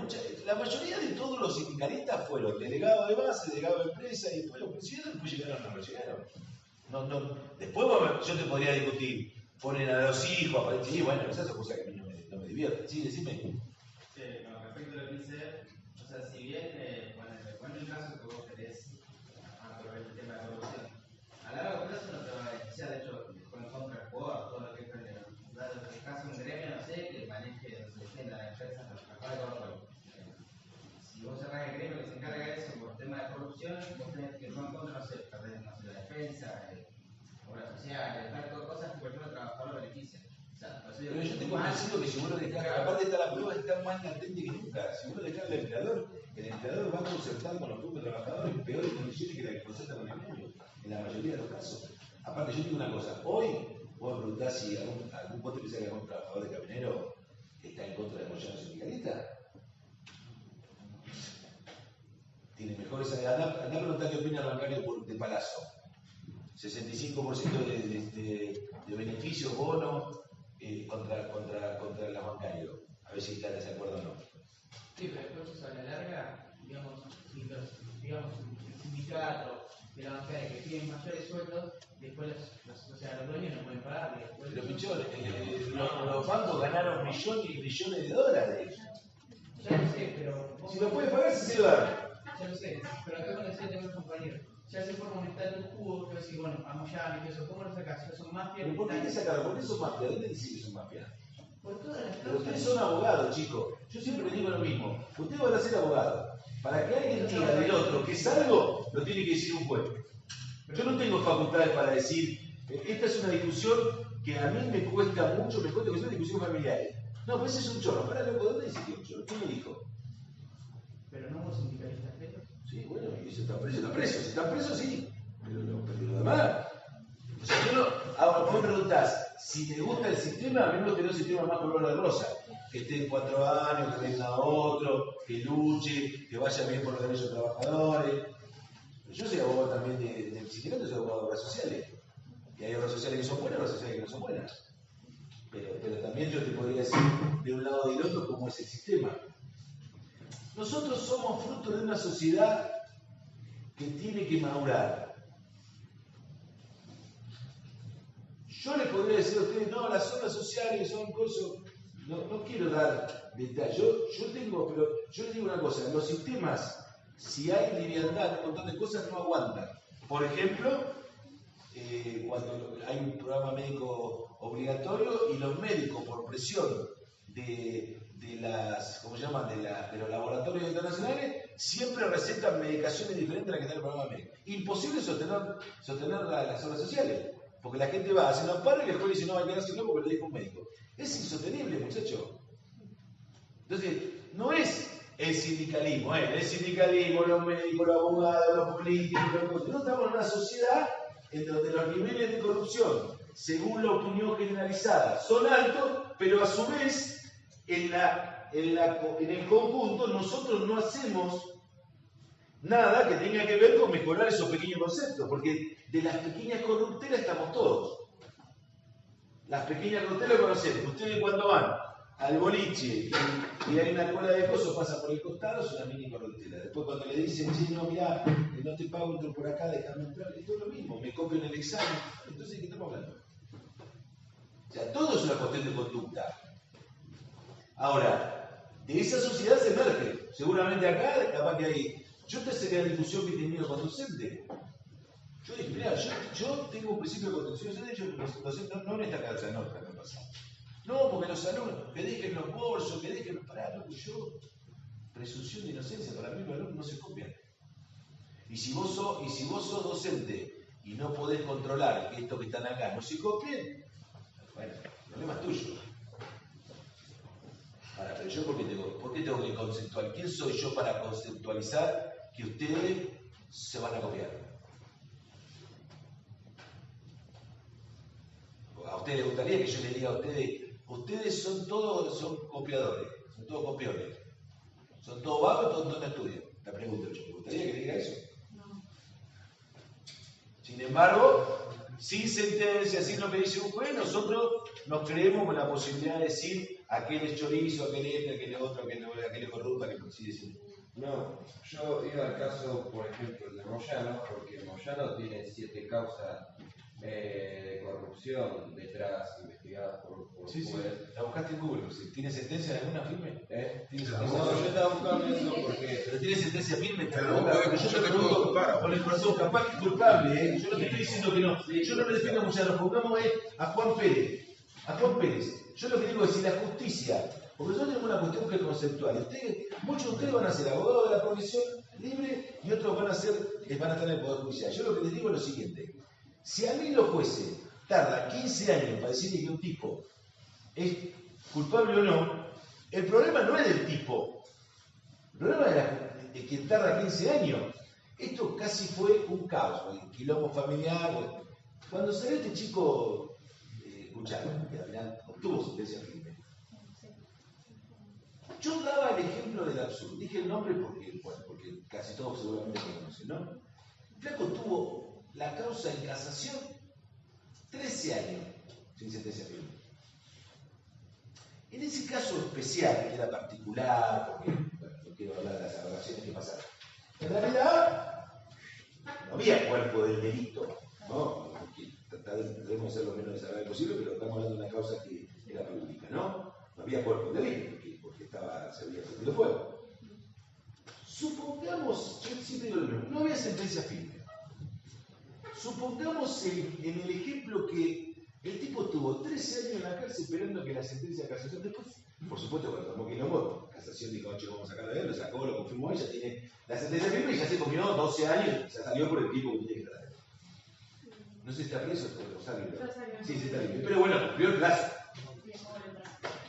la mayoría de todos los sindicalistas fueron delegados de base, delegados de empresa, y después los pensionaron, después llegaron a los llegaron. Después yo te podría discutir, ponen a los hijos, sí, bueno, esa es otra cosa que a mí no me divierte. Sí, decime. Sí, con respecto a lo que dice, o sea, si bien, bueno, el caso que vos querés sobre el tema de la corrupción, a largo plazo no te va a beneficiar, de hecho, con contra el jugador, todo lo que es el caso de un gremio, corrupción, vos tenés que ir en contra, no sé, perder, no sé, la defensa, obras sociales, cosas que por ejemplo el trabajador lo beneficia. O sea, pero yo estoy convencido que si vos lo dejás, aparte está la prueba, está más latente que nunca. Si vos lo dejás al empleador, el empleador va a concertar con los propios trabajadores en peores condiciones que la que concerta con el gremio, en la mayoría de los casos. Aparte, yo digo una cosa, hoy vos me preguntás si algún voto que sea algún trabajador de Caminero está en contra de Moyano sindicalista. Tiene mejores. Andá a preguntar qué opina el bancario de Palazzo. 65% de beneficios, bonos contra la bancaria. A ver si está de acuerdo o no. Sí, pero después eso a la larga, digamos, el sindicato de la bancaria que tienen mayores sueldos, después los dueños no pueden pagar. Pero Pichón, los bancos ganaron millones y millones de dólares. Ya lo sé, pero... Si lo puede pagar, se lo dan. Ya lo sé, pero acá con decía tengo un compañero. Ya se forma un status quo que decir, bueno, a Moyano y eso, ¿cómo lo sacas? ¿Son mafias? ¿Pero por qué te sacaron? ¿Por qué son mafias? ¿Dónde dicen que son mafias? Por todas las Pero ustedes son abogados, chicos. Yo siempre les digo lo mismo. Ustedes van a ser abogados. Para que alguien diga del otro que es algo, lo tiene que decir un juez. Yo no tengo facultades para decir, esta es una discusión que a mí me cuesta mucho, que es una discusión familiar. No, pues ese es un chorro. Pará, loco, ¿dónde dice que es un chorro? ¿Quién me dijo? Pero no hubo sindicalistas presos. Sí, bueno, y si están presos, si están presos, sí. Pero lo demás. O sea, yo no. Ahora, vos me preguntás, si te gusta el sistema, a mí me gustaría un sistema más color de rosa. Que esté 4 años, que venga otro, que luche, que vaya bien por los derechos de los trabajadores. Yo soy abogado también del sindicato, soy abogado de obras sociales. Y hay obras sociales que son buenas y obras sociales que no son buenas. Pero también yo te podría decir de un lado y del otro cómo es el sistema. Nosotros somos fruto de una sociedad que tiene que madurar. Yo les podría decir a ustedes, no, las obras sociales son cosas. No quiero dar detalles. Yo les digo una cosa, los sistemas, si hay liviandad, un montón de cosas no aguantan. Por ejemplo, cuando hay un programa médico obligatorio y los médicos por presión de los laboratorios internacionales siempre recetan medicaciones diferentes a las que está en el programa médico. Imposible sostener las obras sociales, porque la gente va, hace una paro y después dice no va a quedarse loco porque le dijo un médico. Es insostenible, muchacho. Entonces, no es el sindicalismo, los médicos, los abogados, los políticos, no estamos en una sociedad en donde los niveles de corrupción, según la opinión generalizada, son altos, pero a su vez, en el conjunto, nosotros no hacemos nada que tenga que ver con mejorar esos pequeños conceptos, porque de las pequeñas corruptelas estamos todos. Las pequeñas corruptelas conocemos. Ustedes cuando van al boliche y hay una cola de cosas, pasa por el costado, es una mini corruptela. Después cuando le dicen, sí, no, mirá, no te pago, entro por acá, déjame entrar, esto es lo mismo, me copio en el examen. Entonces, ¿de qué estamos hablando? O sea, todo es una cuestión de conducta. Ahora, de esa sociedad se emerge. Seguramente acá, capaz que hay. Yo te sé que la discusión que he tenido con docente. Yo dije, mirá, yo tengo un principio de contención docente, no en esta casa, no, otra que pasa. No, porque los alumnos, que dejen los bolsos, que dejen. Pará, loco, yo. Presunción de inocencia, para mí los alumnos no se copian. Y si vos sos docente y no podés controlar que estos que están acá no se copien, bueno, el problema es tuyo. Ahora, pero yo ¿por qué tengo que conceptualizar? ¿Quién soy yo para conceptualizar que ustedes se van a copiar? A ustedes les gustaría que yo les diga a ustedes son copiadores, son todos copiones, son todos vagos, todos no estudian. La pregunta, ¿les gustaría que le diga eso? No. Sin embargo, sin sentencia, sin lo que dice un juez, nosotros nos creemos con la posibilidad de decir aquel es chorizo, aquel aquel otro, aquel es corrupta, que sigue siendo. No, yo iba al caso, por ejemplo, de Moyano, porque Moyano tiene 7 causas de corrupción detrás, investigadas por Sí, juez. la buscaste en Google. ¿Tiene sentencia de alguna firme? ¿Tiene No, sentencia? yo estaba buscando eso porque... Pero tiene sentencia firme. Pero Yo te pregunto con el corazón capaz que es culpable. Yo no te estoy diciendo que no. Yo no me defiendo a Moyano, pongamos a Juan Pérez. A Juan Pérez. Yo lo que digo es si la justicia, porque nosotros tenemos una cuestión que es conceptual. Muchos de ustedes van a ser abogados de la profesión libre y otros van a estar en el Poder Judicial. Yo lo que les digo es lo siguiente: si a mí los jueces tardan 15 años para decirle que un tipo es culpable o no, el problema no es del tipo, el problema es de quien tarda 15 años. Esto casi fue un caos, el quilombo familiar. Cuando salió este chico, escucharon, que al final obtuvo sentencia firme. Yo daba el ejemplo del absurdo. Dije el nombre porque casi todos seguramente lo conocen, ¿no? El flaco tuvo la causa en casación 13 años sin sentencia firme. En ese caso especial, que era particular, porque no quiero hablar de las aberraciones que pasaron, en realidad no había cuerpo del delito, ¿no? Debemos ser lo menos desagradable posible, pero estamos hablando de una causa que era pública, ¿no? No había cuerpo del delito, porque se había encendido fuego. Supongamos, yo siempre digo lo mismo, no había sentencia firme. Supongamos en el ejemplo que el tipo tuvo 13 años en la cárcel esperando que la sentencia de casación, después, por supuesto, cuando tomó quilombo, casación dijo, oye, vamos a sacarlo de él, lo sacó, lo confirmó, y ya tiene la sentencia firme y ya se comió 12 años, ya salió por el tipo que tiene que estar. No sé si está preso o está libre. Sí, sí está libre. Pero bueno, cumplió el plazo.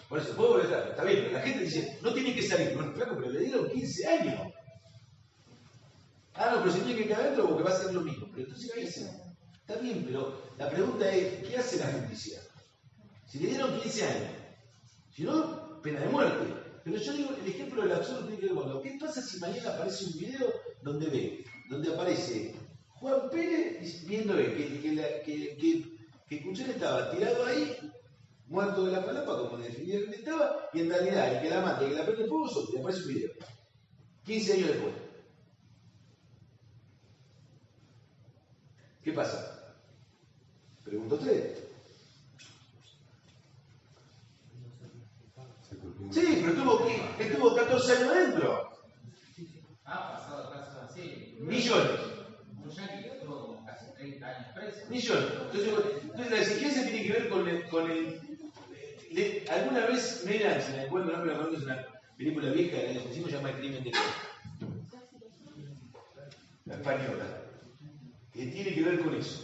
Por eso, puedo volver atrás. Está bien, pero la gente dice, no tiene que salir. Bueno, flaco, pero le dieron 15 años. Ah, no, pero si tiene que quedar adentro porque va a ser lo mismo. Pero entonces, ¿qué hacen? Está bien, pero la pregunta es, ¿qué hace la justicia? Si le dieron 15 años, si no, pena de muerte. Pero yo digo, el ejemplo del absurdo tiene que ver con lo. ¿Qué pasa si mañana aparece un video donde aparece Juan Pérez viendo que Cuchara estaba tirado ahí, muerto de la palapa, como definitivamente estaba, y en realidad el que la mata y el que la prende fuego son, y aparece un video. 15 años después. ¿Qué pasa? Pregunto a ustedes. Sí, pero estuvo 14 años adentro. Ha pasado casos así. Millones. Un yanqui que estuvo como casi 30 años preso. Millones. Entonces la exigencia tiene que ver con el alguna vez Melan, si me acuerdo, no me acuerdo, es una película vieja del año 65, se llama El crimen de la española, que tiene que ver con eso.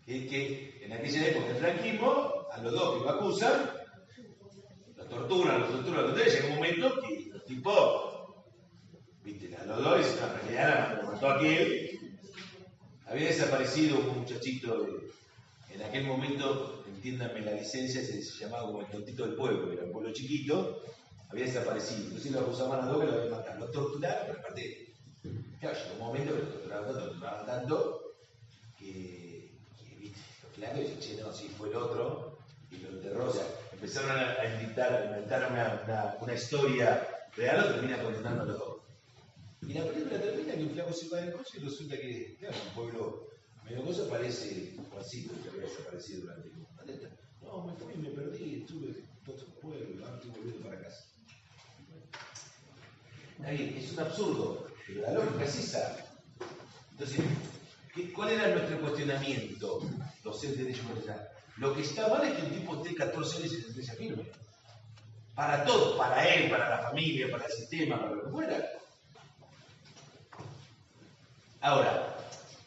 Que en aquella época del franquismo, a los dos que lo acusan, los torturan, llega un momento que los tipos, viste, a los dos dicen, no, en realidad lo mató aquel. Había desaparecido un muchachito en aquel momento, entiéndanme la licencia, se llamaba como el tontito del pueblo, era un pueblo chiquito, había desaparecido. Entonces lo acusaban a dos que lo habían matado. Lo torturaron, pero aparte, claro, llegó un momento que lo torturaban tanto, que viste, los flacos dicen, che, no, sí, fue el otro, y lo enterró. O sea, empezaron a inventar una historia real, lo termina condenando a los dos. Y la película termina que un flaco se va del coche y resulta que, claro, un pueblo medio cosa aparece Juancito, que había desaparecido durante la maleta. No, me fui, me perdí, estuve en otro pueblo, ahora estoy volviendo para casa. Ahí, es un absurdo, pero la lógica es esa. Entonces, ¿cuál era nuestro cuestionamiento? Los seres de derechos humanos. Lo que está mal es que un tipo esté 14 años sin sentencia firme. Para todos, para él, para la familia, para el sistema, para lo que fuera. Ahora,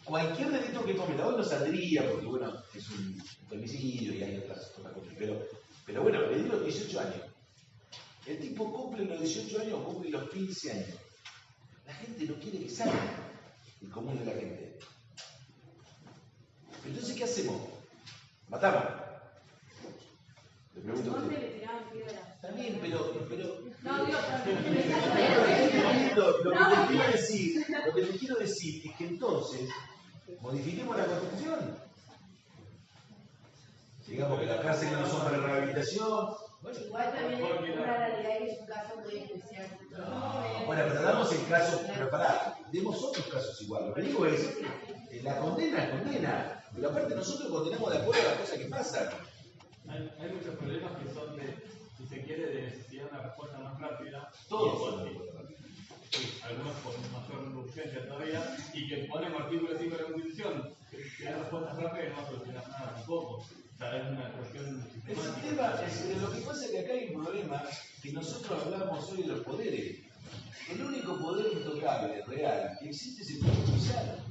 cualquier delito que cometa, hoy no saldría, porque bueno, es un femicidio y hay otras cosas, pero bueno, le dieron 18 años. El tipo cumple los 18 años, cumple los 15 años. La gente no quiere que salga el común de la gente. Entonces, ¿qué hacemos? ¿Matamos? Le pregunto a usted. Está bien, pero No, digo, lo que te quiero decir es que entonces modifiquemos la Constitución. Digamos que las cárceles no son para la rehabilitación. Bueno, igual también es una realidad que es un caso muy especial. Bueno, pero damos el caso, pero pará, demos otros casos igual. Lo que digo es, la condena es condena, pero aparte nosotros condenamos de acuerdo a las cosas que pasan. Hay muchos problemas que son de, si se quiere, de necesidad de una respuesta más rápida. Todos son de sí, algunos con mayor urgencia todavía, y que ponen artículo 5 de la Constitución, que dan respuestas rápidas y no solucionan nada tampoco. O sea, es una cuestión sistemática. Lo que pasa es que acá hay un problema que nosotros hablábamos hoy de los poderes. el único poder intocable, real, que existe es el poder judicial.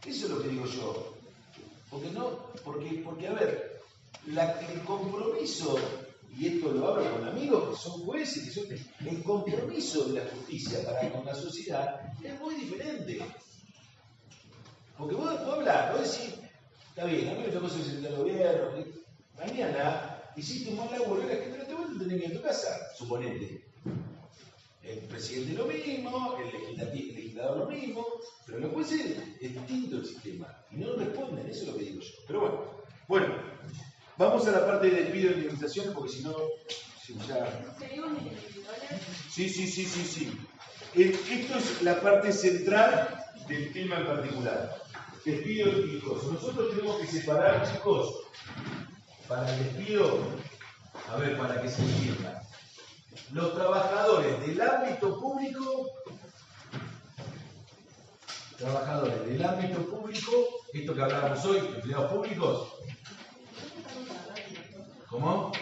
Eso es lo que digo yo. Porque a ver, el compromiso, y esto lo hablo con amigos que son jueces, el compromiso de la justicia para con la sociedad es muy diferente. Porque vos hablas, vos decís, está bien, a mí me tocó ser secretario de gobierno, mañana hiciste un mal laburo, la gente no te vuelve a tener que ir a tu casa, suponete. El presidente lo mismo, el legislador lo mismo, pero los jueces es distinto el sistema y no responden, eso es lo que digo yo. Pero bueno, vamos a la parte de despido y indemnización porque si no, ya... ¿Seguimos en individuales? Sí. Esto es la parte central del tema en particular. Despido y cosas. Nosotros tenemos que separar, chicos, para el despido, a ver, para que se entienda. Los trabajadores del ámbito público, esto que hablábamos hoy, empleados públicos, ¿cómo?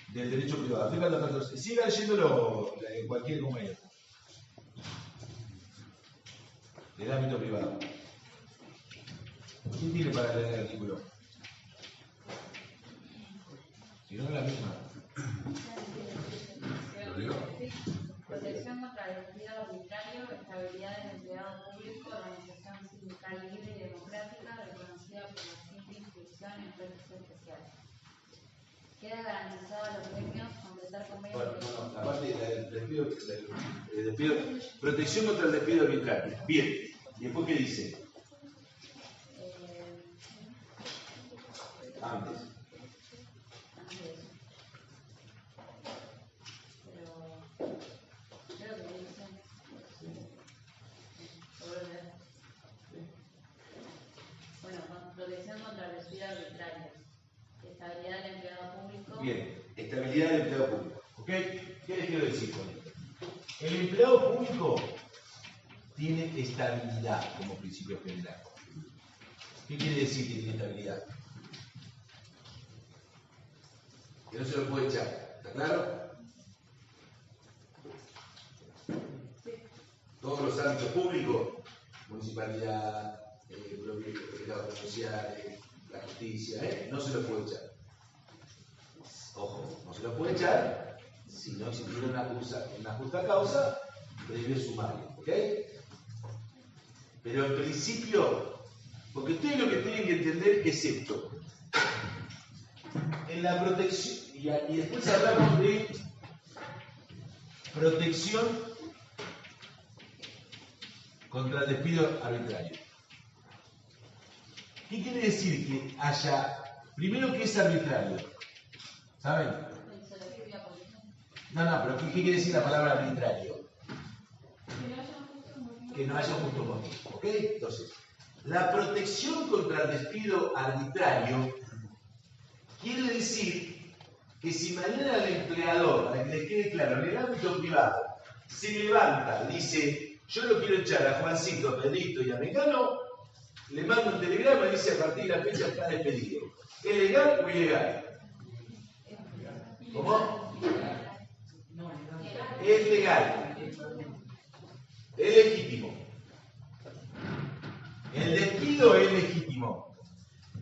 Del derecho privado. Siga leyéndolo cualquier compañero. Del ámbito privado. ¿Quién tiene para leer el artículo? Si no, es la misma. ¿Lo digo? Protección contra el despido arbitrario, estabilidad del empleado público, organización sindical libre y democrática, reconocida por la simple inscripción en registro especial. Queda garantizado a los gremios completar convenios. Bueno, la parte del despido, protección contra el despido arbitrario. Bien. ¿Y después qué dice? Antes. Protección contra el despido arbitrario. Estabilidad del empleado público. Bien, estabilidad del empleado público. ¿Ok? ¿Qué les quiero decir con esto? El empleado público tiene estabilidad como principio general. ¿Qué quiere decir que tiene estabilidad? Que no se lo puede echar. ¿Está claro? Todos los ámbitos públicos, municipalidad, la provincial, la justicia, no se lo puede echar. Ojo, no se lo puede echar si no existiera una justa causa previo sumario, ¿ok? Pero en principio, porque ustedes lo que tienen que entender es esto. En la protección, y después hablamos de protección contra el despido arbitrario. ¿Qué quiere decir que haya, primero que es arbitrario? ¿Saben? No, pero ¿qué quiere decir la palabra arbitrario? Que no haya un justo motivo. ¿Ok? Entonces, la protección contra el despido arbitrario quiere decir que si mañana el empleador, para que les quede claro, en el ámbito privado, se levanta, dice, yo lo quiero echar a Juancito, a Pedrito y a Mecano, le manda un telegrama y dice a partir de la fecha está despedido. ¿Es legal o ilegal? ¿Cómo? Es legal. Es legítimo. El despido es legítimo.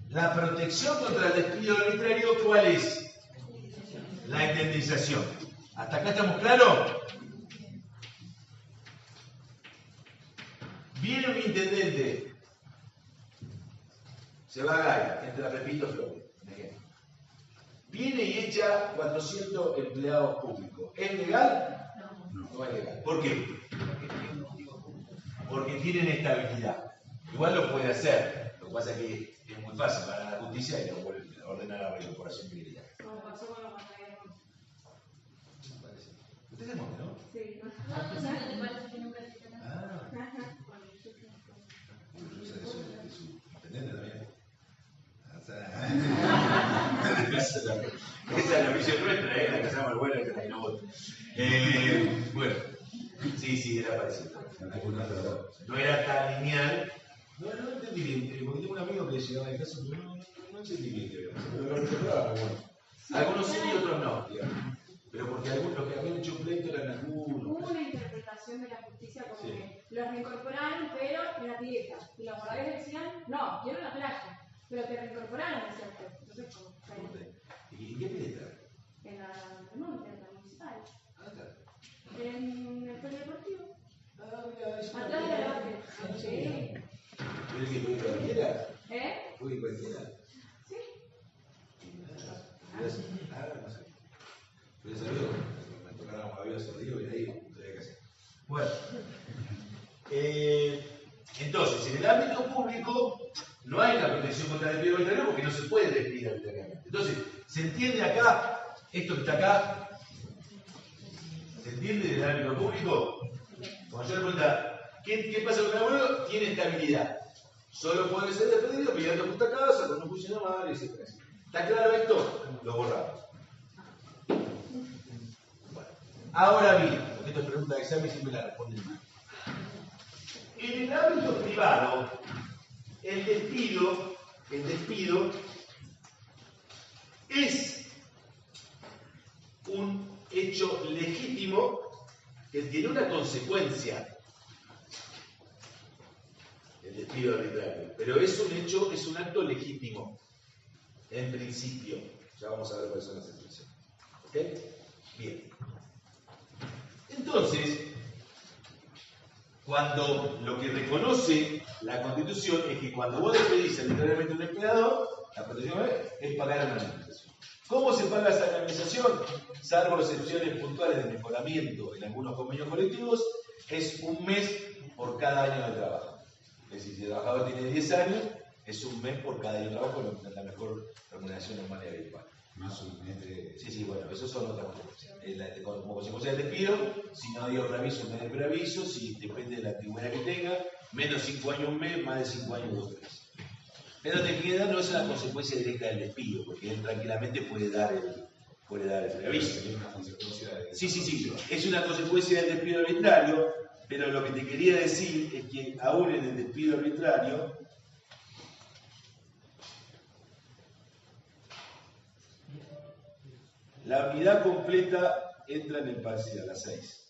La protección contra el despido arbitrario, ¿cuál es? La indemnización. ¿Hasta acá estamos claros? Viene un intendente, se va a Gaia, entra Pepito Flores, viene y echa 400 empleados públicos. ¿Es legal? No es legal. ¿Por qué? Porque tienen estabilidad. Igual lo puede hacer. Lo que pasa es que es muy fácil para la justicia y lo vuelve a ordenar a la incorporación criminal. Como pasó con la pantalla. ¿Usted se monte, no? Sí. ¿Te parece que nunca existe nada? ¿Intendente también? Esa es la misión nuestra, la que hacemos el bueno y que no voto. Bueno, sí, era parecido. No era tan lineal. No entendí bien, porque tengo un amigo que llegaba de casa, pero no entendí bien. Pero bueno. Algunos sí y otros no, digamos. Pero porque algunos que habían hecho pleito eran algunos. Hubo una interpretación de la justicia como Sí. que los reincorporaron, pero en la pileta. Y los guardias decían, no, quiero la playa. Pero te reincorporaron, es cierto. Entonces, como, ¿Y qué pileta? en la monte, en la municipal. Ah, está. En el polideportivo. Ah, mira, es una Atrás de la base. Sí. ¿Pero que fue cualquiera? ¿Eh? ¿Fue cualquiera? Sí. Ah, no sé. Pero ese amigo, me tocaron, había salido y ahí no sabía qué hacer. Bueno. Entonces, en el ámbito público no hay una protección contra el despido arbitrario porque no se puede despedir arbitrariamente. Entonces, ¿se entiende acá, esto que está acá? ¿Se entiende en el ámbito público? Cuando yo le pregunto, ¿qué pasa con el abuelo? Tiene estabilidad. Solo puede ser despedido pidiendo justa causa, con un juicio normal, etc. ¿Está claro esto? Lo borramos. Bueno. Ahora bien, porque esta pregunta de examen siempre la responden mal. En el ámbito privado, el despido es un hecho legítimo que tiene una consecuencia. El despido arbitrario. Pero es un hecho, es un acto legítimo, en principio. Ya vamos a ver cuáles son las expresiones. ¿Ok? Bien. Entonces, cuando lo que reconoce la Constitución es que cuando vos despedís arbitrariamente a un empleador, la protección es pagar una indemnización. ¿Cómo se paga esa indemnización? Salvo excepciones puntuales de mejoramiento en algunos convenios colectivos, es un mes por cada año de trabajo. Es decir, si el trabajador tiene 10 años, es un mes por cada año de trabajo, la mejor remuneración normal y habitual. Más un mes de... Sí, bueno, eso son otras consecuencias. Como consecuencia del despido, si no dio preaviso, un mes de preaviso, si depende de la antigüedad que tenga, menos 5 años un mes, más de 5 años 2 meses. Pero te queda no es una consecuencia directa del despido, porque él tranquilamente puede dar el preaviso. Sí, es una consecuencia del despido arbitrario, pero lo que te quería decir es que aún en el despido arbitrario, la unidad completa entra en el parcial, a 6.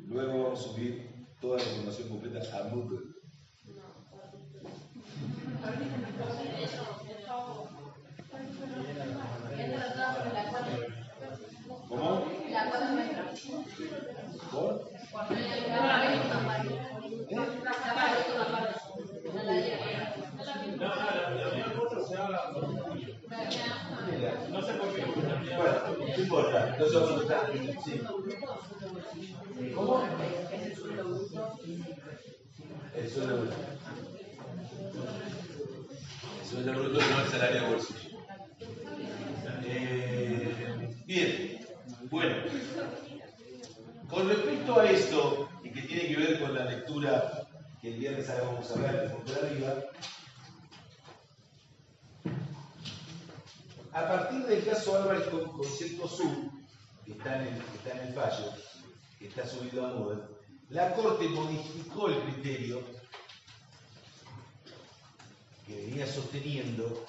Luego vamos a subir toda la información completa a Moodle. ¿Cómo? ¿Por? No sé por qué. Bueno, no importa, entonces vamos a estar. Sí. ¿Cómo? El sueldo bruto. El sueldo bruto no el salario de bolsillo. Bien, bueno. Con respecto a esto, y que tiene que ver con la lectura que el viernes ahora vamos a ver por arriba, a partir del caso Álvarez con concepto sub, que está en el fallo, que está subido a Moodle, la Corte modificó el criterio que venía sosteniendo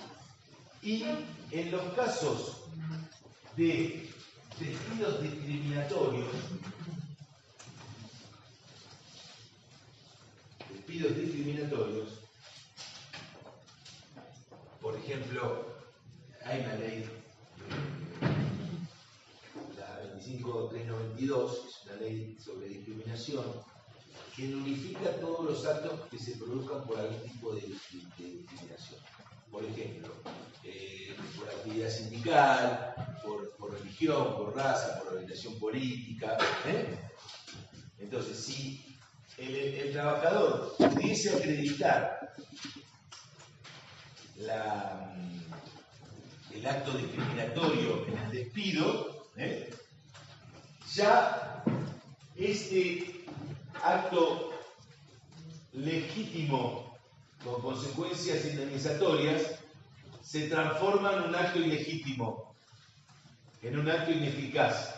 y en los casos de despidos discriminatorios, por ejemplo, hay una ley, la 25392, es una ley sobre discriminación, que nulifica todos los actos que se produzcan por algún tipo de discriminación. Por ejemplo, por actividad sindical, por religión, por raza, por orientación política. Entonces, si el trabajador pudiese acreditar el acto discriminatorio en el despido, ya este acto legítimo con consecuencias indemnizatorias se transforma en un acto ilegítimo, en un acto ineficaz.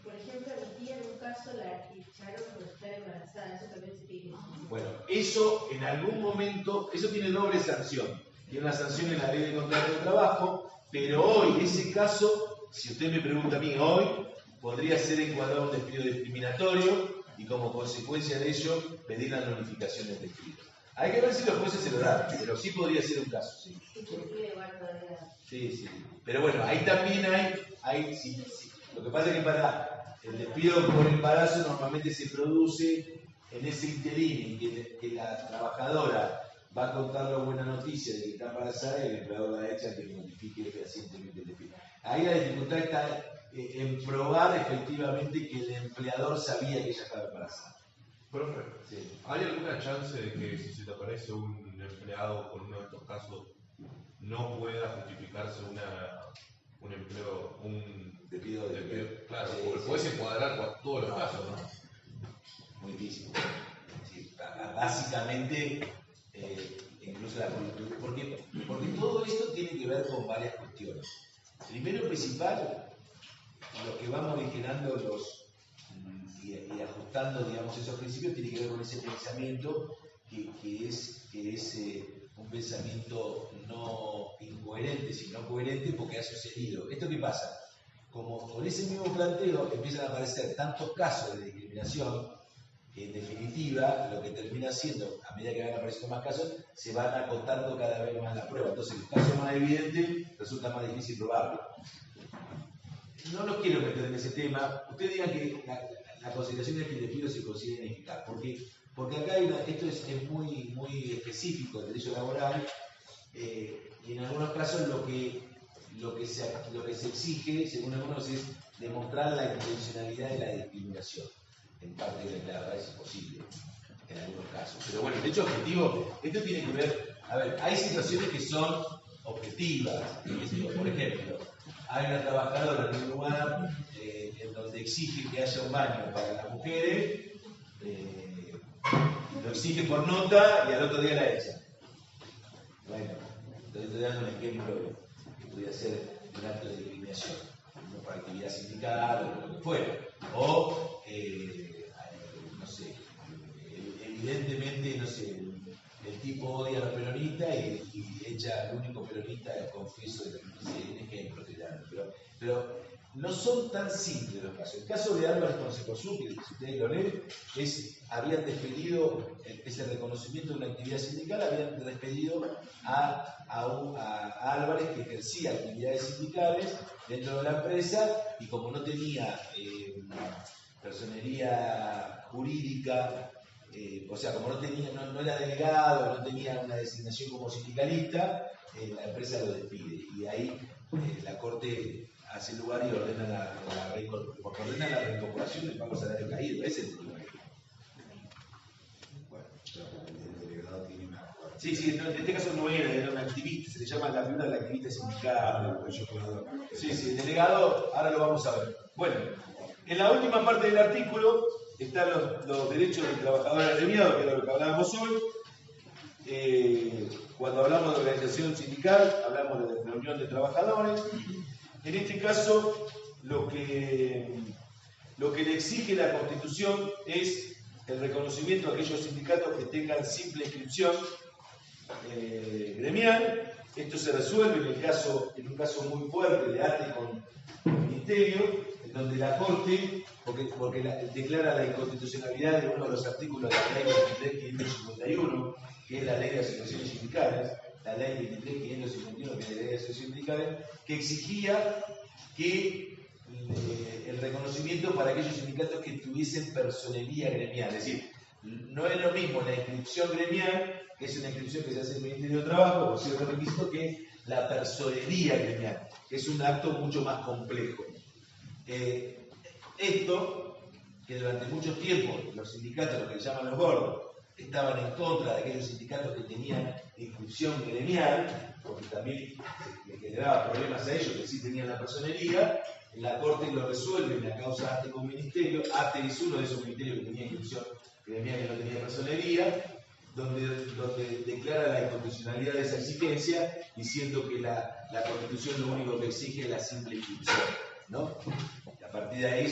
Por ejemplo, mi tía en un caso la echaron por estar embarazada, eso también se pide. Bueno, eso en algún momento, eso tiene doble sanción. Tiene una sanción en la ley de contrato de trabajo Pero hoy, ese caso, si usted me pregunta a mí hoy, podría ser encuadrado un despido discriminatorio y como consecuencia de ello pedir la notificación del despido. Hay que ver si los jueces se lo dan, pero sí podría ser un caso, sí. Sí, sí. Pero bueno, ahí también sí. Lo que pasa es que para el despido por embarazo normalmente se produce en ese interín en que la trabajadora va a contar la buena noticia de que está embarazada y el empleador la echa que notifique fehacientemente el despido. Ahí la dificultad está en probar efectivamente que el empleador sabía que ella estaba embarazada. Profe, Sí. ¿hay alguna chance de que si se te aparece un empleado con uno de estos casos no pueda justificarse un empleo, un Despido? Claro, Sí, porque sí. puedes encuadrar con todos los casos, ¿no? Muy difícil. Sí, básicamente, incluso porque todo esto tiene que ver con varias cuestiones. Primero y principal, lo que vamos originando y ajustando, digamos, esos principios tiene que ver con ese pensamiento que es un pensamiento no incoherente, sino coherente porque ha sucedido. ¿Esto qué pasa? Como con ese mismo planteo empiezan a aparecer tantos casos de discriminación, que en definitiva lo que termina siendo, a medida que van apareciendo más casos, se van acotando cada vez más la prueba. Entonces, los casos más evidentes resulta más difícil probarlo. No los quiero meter en ese tema. Usted diga que la consideración es que el despido se considera ineficaz. Porque acá esto es muy, muy específico del derecho laboral y en algunos casos lo que se exige, según algunos, es demostrar la intencionalidad de la discriminación en parte de la empleada. Es imposible en algunos casos. Pero bueno, el hecho objetivo, esto tiene que ver, a ver, hay situaciones que son objetivas. Por ejemplo, hay una trabajadora en un lugar en donde exige que haya un baño para las mujeres, lo exige por nota y al otro día la echan. Bueno, entonces estoy dando un ejemplo que podría ser un acto de discriminación, no por actividad sindical o lo que fuera. O, no sé, evidentemente, no sé, el tipo odia a los peronistas y echa al único peronista del confieso de un ejemplo que dan. Pero no son tan simples los casos. El caso de Álvarez con Secosur, que si ustedes lo leen, habían despedido, ese reconocimiento de una actividad sindical, habían despedido a Álvarez, que ejercía actividades sindicales dentro de la empresa, y como no tenía personería jurídica, o sea, como no era delegado, no tenía una designación como sindicalista, la empresa lo despide. Y ahí la Corte hace lugar y ordena la reincorporación del pago salario caído. Ese es el problema. Bueno, el delegado tiene una... Sí, en este caso no era un activista, se le llama la figura del activista sindical. Sí, el delegado, ahora lo vamos a ver. Bueno, en la última parte del artículo están los derechos del trabajador agremiado, que era lo que hablábamos hoy. Cuando hablamos de organización sindical, hablamos de la reunión de trabajadores. En este caso, lo que le exige la Constitución es el reconocimiento de aquellos sindicatos que tengan simple inscripción gremial. Esto se resuelve en un caso muy fuerte de ATE con el Ministerio, en donde la Corte, porque declara la inconstitucionalidad de uno de los artículos de la Ley 23.551, que es la Ley de Asociaciones Sindicales, la Ley 23.551, que es la Ley de Asociaciones Sindicales, que exigía que el reconocimiento para aquellos sindicatos que tuviesen personería gremial. Es decir, no es lo mismo la inscripción gremial, que es una inscripción que se hace en el Ministerio de Trabajo, por cierto requisito, que la personería gremial, que es un acto mucho más complejo. Esto, que durante mucho tiempo los sindicatos, lo que llaman los gordos, estaban en contra de aquellos sindicatos que tenían inscripción gremial, porque también le generaba problemas a ellos que sí tenían la personería. La Corte lo resuelve en la causa ATE con Ministerio. ATE es uno de esos ministerios que tenía inscripción gremial y no tenía personería, donde declara la inconstitucionalidad de esa exigencia, diciendo que la Constitución lo único que exige es la simple inscripción, ¿no? Y a partir de ahí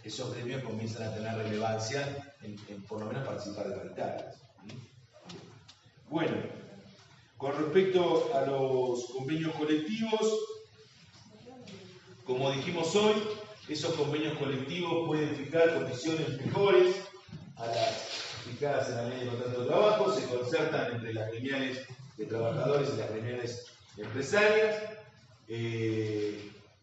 esos gremios comienzan a tener relevancia en por lo menos participar de paritarias. Bueno, con respecto a los convenios colectivos, Como dijimos hoy, esos convenios colectivos pueden fijar condiciones mejores a las fijadas en la ley de contrato de trabajo, se concertan entre las gremiales de trabajadores y las gremiales empresarias,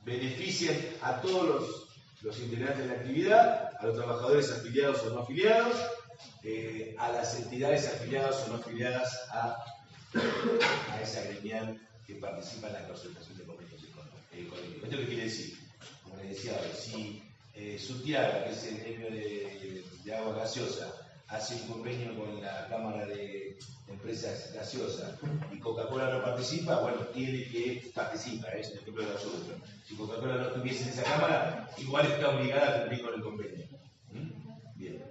benefician a todos los integrantes de la actividad, a los trabajadores afiliados o no afiliados, a las entidades afiliadas o no afiliadas a esa gremial que participa en la concertación de convenios colectivos. ¿Esto qué quiere decir? Como les decía hoy, si Sutiaga, que es el gremio de agua gaseosa, hace un convenio con la Cámara de Empresas Gaseosas y Coca-Cola no participa, bueno, tiene que participar, es un ejemplo de absoluto. Si Coca-Cola no estuviese en esa Cámara, igual está obligada a cumplir con el convenio. Bien.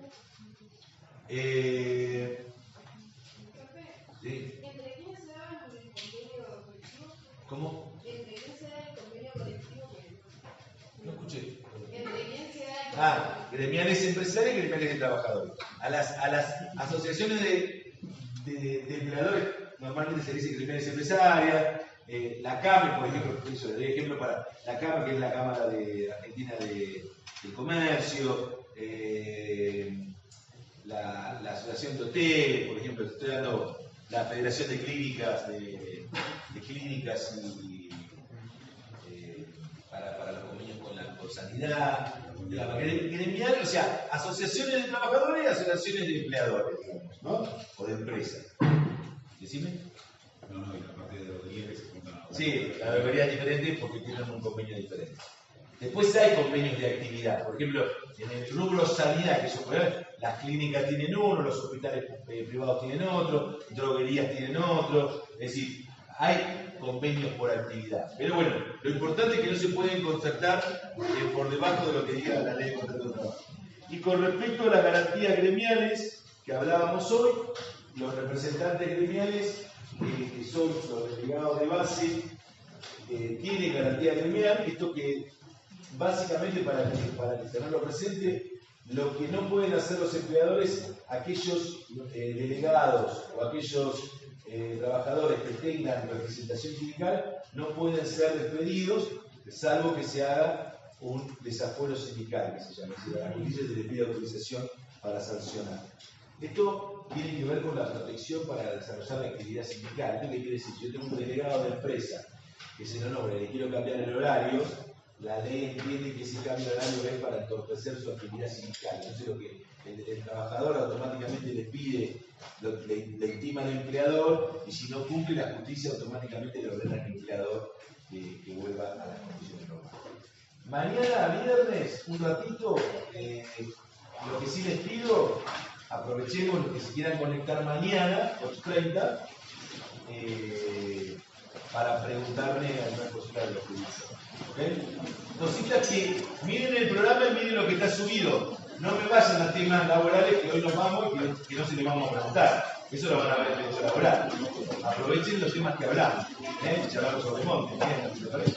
¿Sí? ¿Entre quiénes se daban el convenio colectivo? ¿Cómo? ¿Entre quién se da el convenio colectivo? No escuché. ¿Entre quién se da el Gremiales empresarios y gremiales de trabajadores. A las asociaciones de empleadores normalmente se dice gremiales empresarias. La CAME, por ejemplo, eso le doy ejemplo para la CAME, que es la Cámara de Argentina de Comercio, la Asociación de Hoteles, por ejemplo, estoy dando la Federación de Clínicas, de clínicas y para los convenios con sanidad, gremial, o sea, asociaciones de trabajadores y asociaciones de empleadores, digamos, ¿no? O de empresas. ¿Decime? No, y la parte de droguería que se juntan ahora. Sí, la droguería es diferente porque tienen un convenio diferente. Después hay convenios de actividad, por ejemplo, en el rubro sanidad, que eso, las clínicas tienen uno, los hospitales privados tienen otro, droguerías tienen otro, es decir, hay convenios por actividad. Pero bueno, lo importante es que no se pueden concertar por debajo de lo que diga la ley de contrato de trabajo. Y con respecto a las garantías gremiales que hablábamos hoy, los representantes gremiales, que son los delegados de base, tienen garantía gremial, esto que básicamente para tenerlo presente, lo que no pueden hacer los empleadores, aquellos delegados o aquellos trabajadores que tengan representación sindical, no pueden ser despedidos, salvo que se haga un desafuero sindical, que se llama, si la justicia se le pide autorización para sancionar. Esto tiene que ver con la protección para desarrollar la actividad sindical. ¿Esto qué quiere decir? Si yo tengo un delegado de empresa que se lo nombra y le quiero cambiar el horario, la ley entiende que ese cambio de horario es para entorpecer su actividad sindical. Entonces lo que el trabajador automáticamente le pide, le intima al empleador, y si no cumple, la justicia automáticamente le ordena al empleador que vuelva a las condiciones normales. Mañana, viernes, un ratito, lo que sí les pido, aprovechemos los que se quieran conectar mañana, 8:30, para preguntarme alguna cosita de lo que dicen. ¿Okay? Cositas que miren el programa y miren lo que está subido. No me vayan a temas laborales que hoy nos vamos y que no se les vamos a preguntar. Eso lo van a ver en el derecho laboral. Aprovechen los temas que hablamos. Charlamos sobre monte. ¿Te parece?